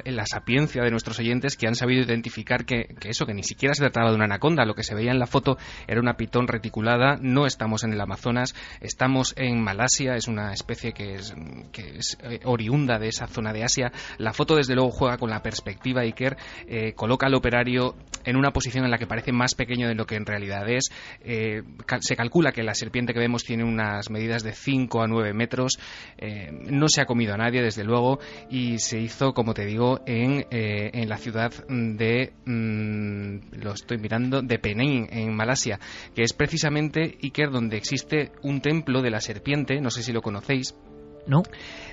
la sapiencia de nuestros oyentes, que han sabido identificar que ni siquiera se trataba de una anaconda. Lo que se veía en la foto era una pitón reticulada. No estamos en el Amazonas, estamos en Malasia. Es una especie que es oriunda de esa zona de Asia. La foto, desde luego, juega con la perspectiva, Iker. Coloca al operario en una posición en la que parece más pequeño de lo que en realidad es. Se calcula que la serpiente que vemos tiene unas medidas de 5 a 9 metros. No se ha comido a nadie, desde luego, y se hizo, como te digo, en la ciudad de lo estoy mirando, de Penang, en Malasia, que es precisamente, Iker, donde existe un templo de la serpiente. No sé si lo conocéis. ¿No?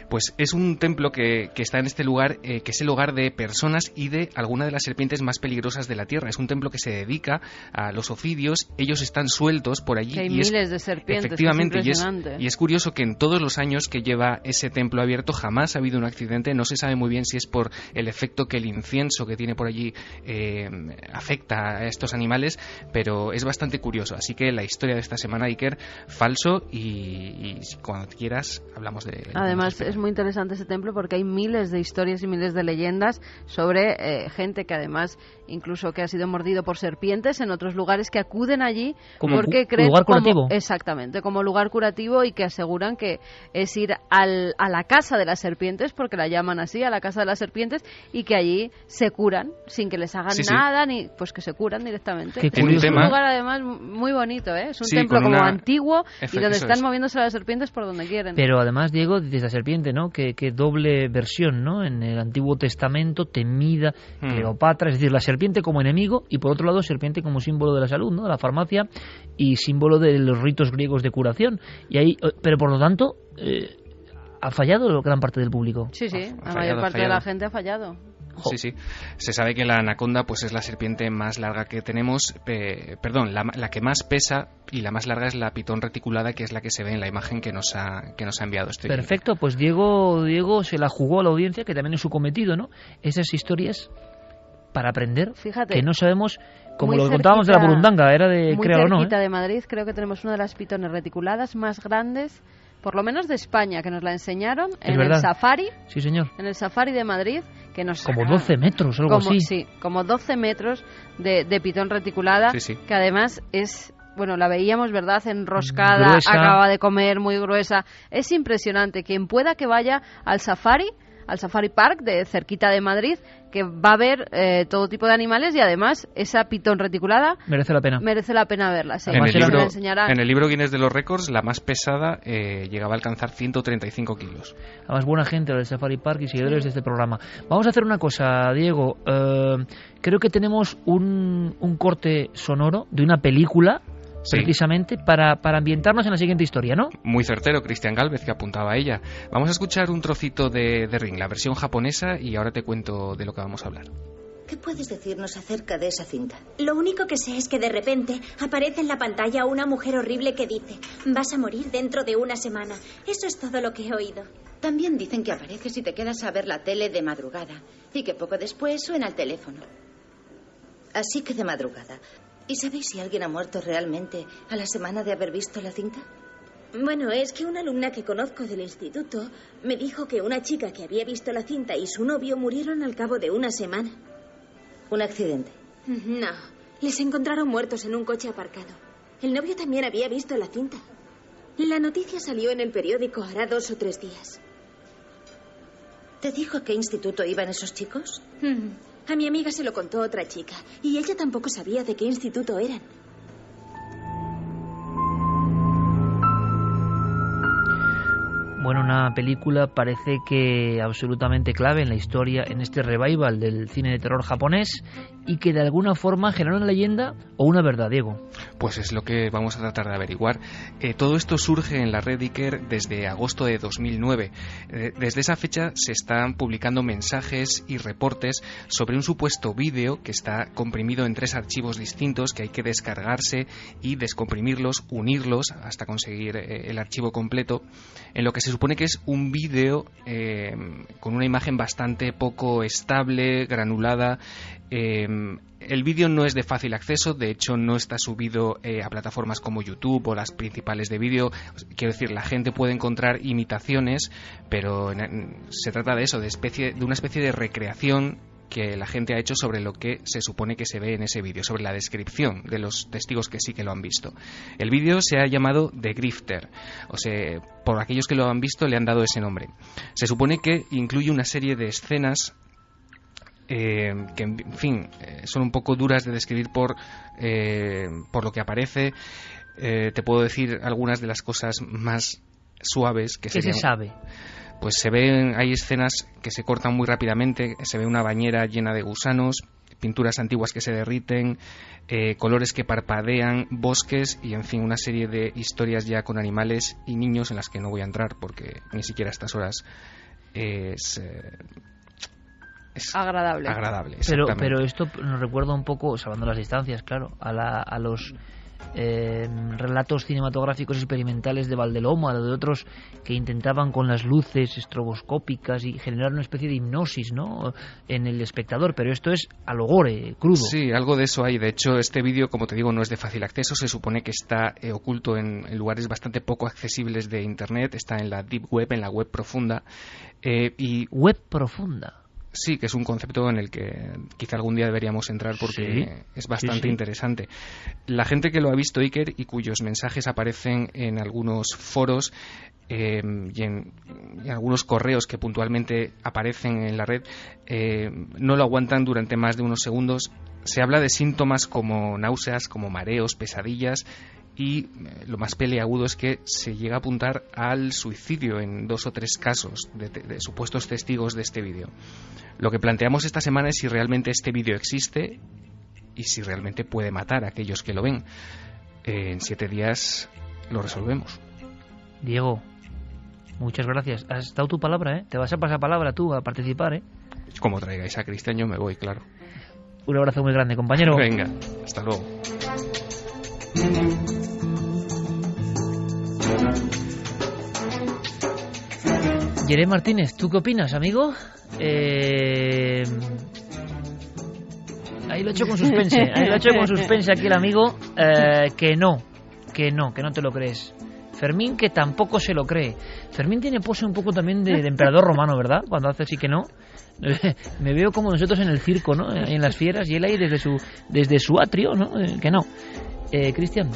Pues es un templo que está en este lugar, que es el hogar de personas y de algunas de las serpientes más peligrosas de la Tierra. Es un templo que se dedica a los ofidios. Ellos están sueltos por allí. Que hay miles de serpientes. Efectivamente, es impresionante. y es curioso que en todos los años que lleva ese templo abierto jamás ha habido un accidente. No se sabe muy bien si es por el efecto que el incienso que tiene por allí afecta a estos animales, pero es bastante curioso. Así que la historia de esta semana, Iker, falso, y cuando quieras hablamos de... Además, es muy interesante ese templo porque hay miles de historias y miles de leyendas sobre gente que, además, incluso que ha sido mordido por serpientes en otros lugares, que acuden allí como porque creen lugar curativo. Exactamente, como lugar curativo, y que aseguran que es ir a la casa de las serpientes, porque la llaman así, a la casa de las serpientes, y que allí se curan sin que les hagan nada, ni pues que se curan directamente. Es un lugar, además, muy bonito, ¿eh? Es un templo como antiguo y donde están moviéndose las serpientes por donde quieren. Pero además, Diego, dice la serpiente, ¿no? Que doble versión, ¿no? En el Antiguo Testamento, temida, Cleopatra, es decir, la serpiente como enemigo, y por otro lado, serpiente como símbolo de la salud, ¿no? De la farmacia, y símbolo de los ritos griegos de curación. Y ahí, pero por lo tanto, ha fallado gran parte del público. Sí, la mayor parte de la gente ha fallado. Sí. Se sabe que la anaconda pues es la serpiente más larga que tenemos, la que más pesa y la más larga es la pitón reticulada, que es la que se ve en la imagen que nos ha enviado. Perfecto, pues Diego se la jugó a la audiencia, que también es su cometido, ¿no? Esas historias para aprender, fíjate, que no sabemos, como lo contábamos de la burundanga, era de crear o no. Muy cerquita de Madrid, creo que tenemos una de las pitones reticuladas más grandes, por lo menos de España, que nos la enseñaron en verdad. el Safari. Sí, señor. En el Safari de Madrid, que nos Como 12 metros, algo así. Sí, como 12 metros de pitón reticulada, Sí. que además es... Bueno, la veíamos, ¿verdad? Enroscada, Gruesa. acaba de comer, muy gruesa. Es impresionante. Quien pueda que vaya al Safari Park de cerquita de Madrid, que va a ver todo tipo de animales y además esa pitón reticulada Merece la pena. merece la pena verla. Sí. En el, Se la libro, enseñarán. en el libro Guinness de los Récords, la más pesada llegaba a alcanzar 135 kilos. Además, buena gente del Safari Park y seguidores de este programa. Vamos a hacer una cosa, Diego. Creo que tenemos un corte sonoro de una película, Sí. precisamente, para ambientarnos en la siguiente historia, ¿no? Muy certero, Cristian Gálvez, que apuntaba a ella. Vamos a escuchar un trocito de Ring, la versión japonesa, y ahora te cuento de lo que vamos a hablar. ¿Qué puedes decirnos acerca de esa cinta? Lo único que sé es que de repente aparece en la pantalla una mujer horrible que dice: vas a morir dentro de una semana. Eso es todo lo que he oído. También dicen que apareces y te quedas a ver la tele de madrugada y que poco después suena el teléfono. Así que de madrugada. ¿Y sabéis si alguien ha muerto realmente a la semana de haber visto la cinta? Bueno, es que una alumna que conozco del instituto me dijo que una chica que había visto la cinta y su novio murieron al cabo de una semana. ¿Un accidente? No, les encontraron muertos en un coche aparcado. El novio también había visto la cinta. La noticia salió en el periódico hará 2 o 3 días. ¿Te dijo a qué instituto iban esos chicos? A mi amiga se lo contó otra chica y ella tampoco sabía de qué instituto eran. Bueno, una película parece que absolutamente clave en la historia, en este revival del cine de terror japonés, y que de alguna forma genera una leyenda o una verdad, Diego. Pues es lo que vamos a tratar de averiguar. Todo esto surge en la red Iker desde agosto de 2009. Desde esa fecha se están publicando mensajes y reportes sobre un supuesto vídeo que está comprimido en 3 archivos distintos que hay que descargarse y descomprimirlos, unirlos hasta conseguir el archivo completo, en lo que se supone que es un vídeo con una imagen bastante poco estable, granulada. El vídeo no es de fácil acceso, de hecho no está subido a plataformas como YouTube o las principales de vídeo. Quiero decir, la gente puede encontrar imitaciones, pero se trata de eso, de una especie de recreación que la gente ha hecho sobre lo que se supone que se ve en ese vídeo, sobre la descripción de los testigos que sí que lo han visto. El vídeo se ha llamado The Grifter, o sea, por aquellos que lo han visto le han dado ese nombre. Se supone que incluye una serie de escenas que, en fin, son un poco duras de describir por lo que aparece. Te puedo decir algunas de las cosas más suaves que ¿Qué se sabe? Pues hay escenas que se cortan muy rápidamente, se ve una bañera llena de gusanos, pinturas antiguas que se derriten, colores que parpadean, bosques y, en fin, una serie de historias ya con animales y niños en las que no voy a entrar porque ni siquiera a estas horas es agradable. Pero esto nos recuerda un poco, salvando las distancias, claro, a los relatos cinematográficos experimentales de Valdeloma, de otros que intentaban con las luces estroboscópicas y generar una especie de hipnosis, ¿no?, en el espectador, pero esto es a lo gore, crudo. Sí, algo de eso hay. De hecho, este vídeo, como te digo, no es de fácil acceso. Se supone que está oculto en lugares bastante poco accesibles de Internet. Está en la Deep Web, en la web profunda. ¿Web profunda? Sí, que es un concepto en el que quizá algún día deberíamos entrar porque es bastante interesante. La gente que lo ha visto, Iker, y cuyos mensajes aparecen en algunos foros y en algunos correos que puntualmente aparecen en la red, no lo aguantan durante más de unos segundos. Se habla de síntomas como náuseas, como mareos, pesadillas, y lo más peleagudo es que se llega a apuntar al suicidio en 2 o 3 casos de supuestos testigos de este vídeo. Lo que planteamos esta semana es si realmente este vídeo existe y si realmente puede matar a aquellos que lo ven. En 7 días lo resolvemos. Diego, muchas gracias. Has dado tu palabra, ¿eh? Te vas a pasar palabra tú a participar, ¿eh? Como traigáis a Cristian, yo me voy, claro. Un abrazo muy grande, compañero. Venga, hasta luego. Jerez Martínez, ¿tú qué opinas, amigo? Ahí lo he hecho con suspense. Aquí el amigo, que no te lo crees. Fermín, que tampoco se lo cree. Fermín tiene pose un poco también de emperador romano, ¿verdad? Cuando hace sí que no. Me veo como nosotros en el circo, ¿no? En las fieras, y él ahí desde su atrio, ¿no? Que no. Cristian.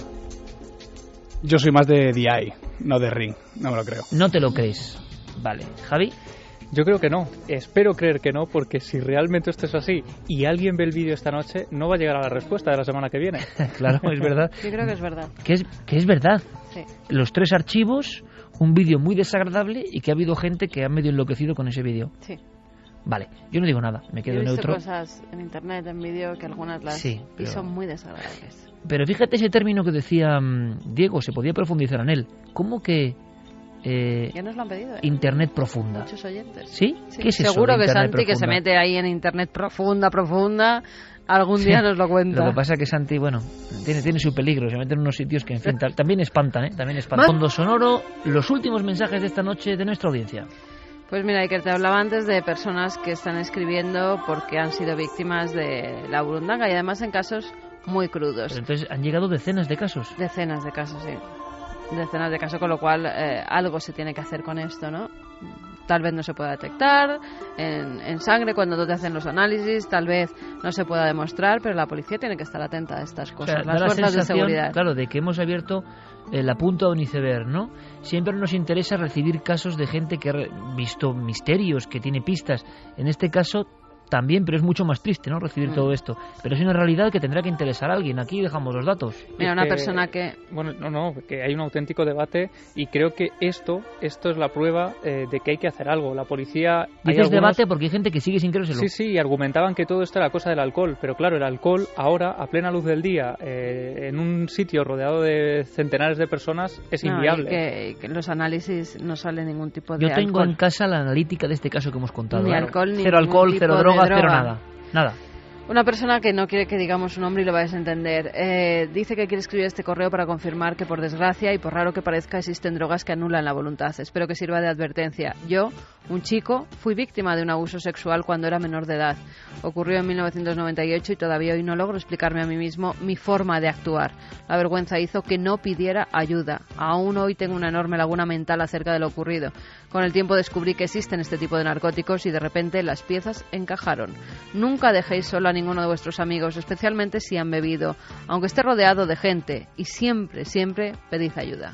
Yo soy más de DI, no de Ring, no me lo creo. No te lo crees. Vale. ¿Javi? Yo creo que no, espero creer que no, porque si realmente esto es así y alguien ve el vídeo esta noche, no va a llegar a la respuesta de la semana que viene. Claro, es verdad. Yo creo que es verdad. Que es verdad. Sí. Los 3 archivos, un vídeo muy desagradable y que ha habido gente que ha medio enloquecido con ese vídeo. Sí. Vale, yo no digo nada, me quedo neutro. He visto cosas en internet, en vídeo, que algunas las sí, y son muy desagradables. Pero fíjate ese término que decía Diego, se podía profundizar en él. ¿Cómo que ya nos lo han pedido, Internet profunda? Muchos oyentes. ¿Sí? ¿Qué es eso? Seguro que Internet Santi, profunda? que se mete ahí en Internet profunda, algún día nos lo cuenta. Lo que pasa es que Santi, bueno, tiene su peligro, se mete en unos sitios que, en fin, también espantan, ¿eh? También espantan. Fondo sonoro, los últimos mensajes de esta noche de nuestra audiencia. Pues mira, Iker, te hablaba antes de personas que están escribiendo porque han sido víctimas de la burundanga y además en casos muy crudos. Pero entonces han llegado decenas de casos. Decenas de casos, sí. Decenas de casos, con lo cual algo se tiene que hacer con esto, ¿no? Tal vez no se pueda detectar en sangre cuando te hacen los análisis, tal vez no se pueda demostrar, pero la policía tiene que estar atenta a estas cosas, O sea, las fuerzas de seguridad. Claro, de que hemos abierto la punta de un iceberg, ¿no? Siempre nos interesa recibir casos de gente que ha visto misterios, que tiene pistas. En este caso también, pero es mucho más triste, ¿no? Recibir todo esto. Pero es una realidad que tendrá que interesar a alguien. Aquí dejamos los datos. Mira, una persona que... Bueno, no, que hay un auténtico debate y creo que esto es la prueba de que hay que hacer algo. La policía... Dices debate porque hay gente que sigue sin creérselo. Sí, y argumentaban que todo esto era cosa del alcohol. Pero claro, el alcohol ahora, a plena luz del día, en un sitio rodeado de centenares de personas, es inviable. Y que los análisis no sale ningún tipo de Yo tengo alcohol. en casa la analítica de este caso que hemos contado. Ni alcohol, ni cero alcohol, tipo cero de droga, droga. cero nada. Una persona que no quiere que digamos su nombre y lo vais a entender, dice que quiere escribir este correo para confirmar que, por desgracia y por raro que parezca, existen drogas que anulan la voluntad. Espero que sirva de advertencia. Yo, un chico, fui víctima de un abuso sexual cuando era menor de edad. Ocurrió en 1998 y todavía hoy no logro explicarme a mí mismo mi forma de actuar. La vergüenza hizo que no pidiera ayuda. Aún hoy tengo una enorme laguna mental acerca de lo ocurrido. Con el tiempo descubrí que existen este tipo de narcóticos y de repente las piezas encajaron. Nunca dejéis solo a ninguno de vuestros amigos, especialmente si han bebido, aunque esté rodeado de gente, y siempre, siempre pedid ayuda.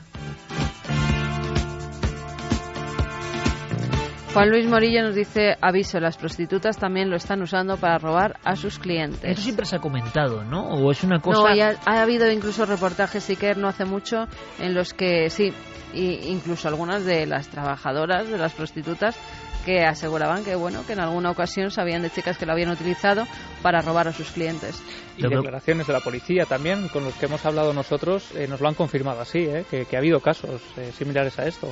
Juan Luis Morillo nos dice, aviso, las prostitutas también lo están usando para robar a sus clientes. Eso siempre se ha comentado, ¿no? ¿O es una cosa...? No, ha habido incluso reportajes, Iker, no hace mucho, en los que sí, incluso algunas de las trabajadoras, de las prostitutas, que aseguraban que que en alguna ocasión sabían de chicas que lo habían utilizado para robar a sus clientes. Y declaraciones de la policía también, con los que hemos hablado nosotros, nos lo han confirmado así, que ha habido casos similares a esto.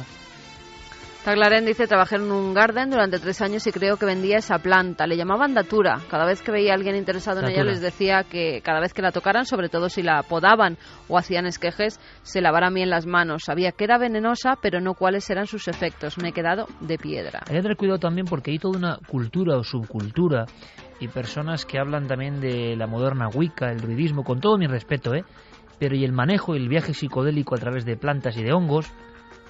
Taglaren dice, trabajé en un garden durante 3 años y creo que vendía esa planta. Le llamaban datura. Cada vez que veía a alguien interesado en ella les decía que cada vez que la tocaran, sobre todo si la podaban o hacían esquejes, se lavaran bien las manos. Sabía que era venenosa, pero no cuáles eran sus efectos. Me he quedado de piedra. Hay que tener cuidado también porque hay toda una cultura o subcultura y personas que hablan también de la moderna Wicca, el druidismo, con todo mi respeto, pero y el manejo y el viaje psicodélico a través de plantas y de hongos,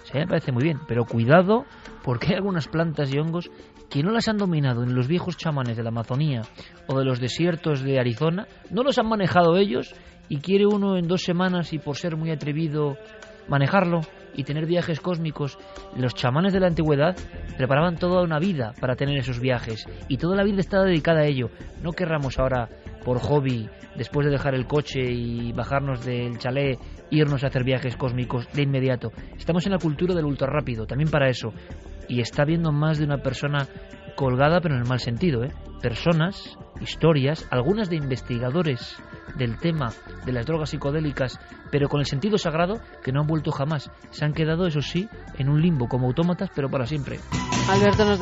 sí, me parece muy bien, pero cuidado porque hay algunas plantas y hongos que no las han dominado en los viejos chamanes de la Amazonía o de los desiertos de Arizona, no los han manejado ellos y quiere uno en 2 semanas y por ser muy atrevido manejarlo y tener viajes cósmicos. Los chamanes de la antigüedad preparaban toda una vida para tener esos viajes y toda la vida estaba dedicada a ello. No querramos ahora por hobby, después de dejar el coche y bajarnos del chalet, irnos a hacer viajes cósmicos de inmediato. Estamos en la cultura del ultrarrápido, también para eso. Y está viendo más de una persona colgada, pero en el mal sentido, Personas, historias, algunas de investigadores del tema de las drogas psicodélicas, pero con el sentido sagrado, que no han vuelto jamás. Se han quedado, eso sí, en un limbo como autómatas, pero para siempre. Alberto nos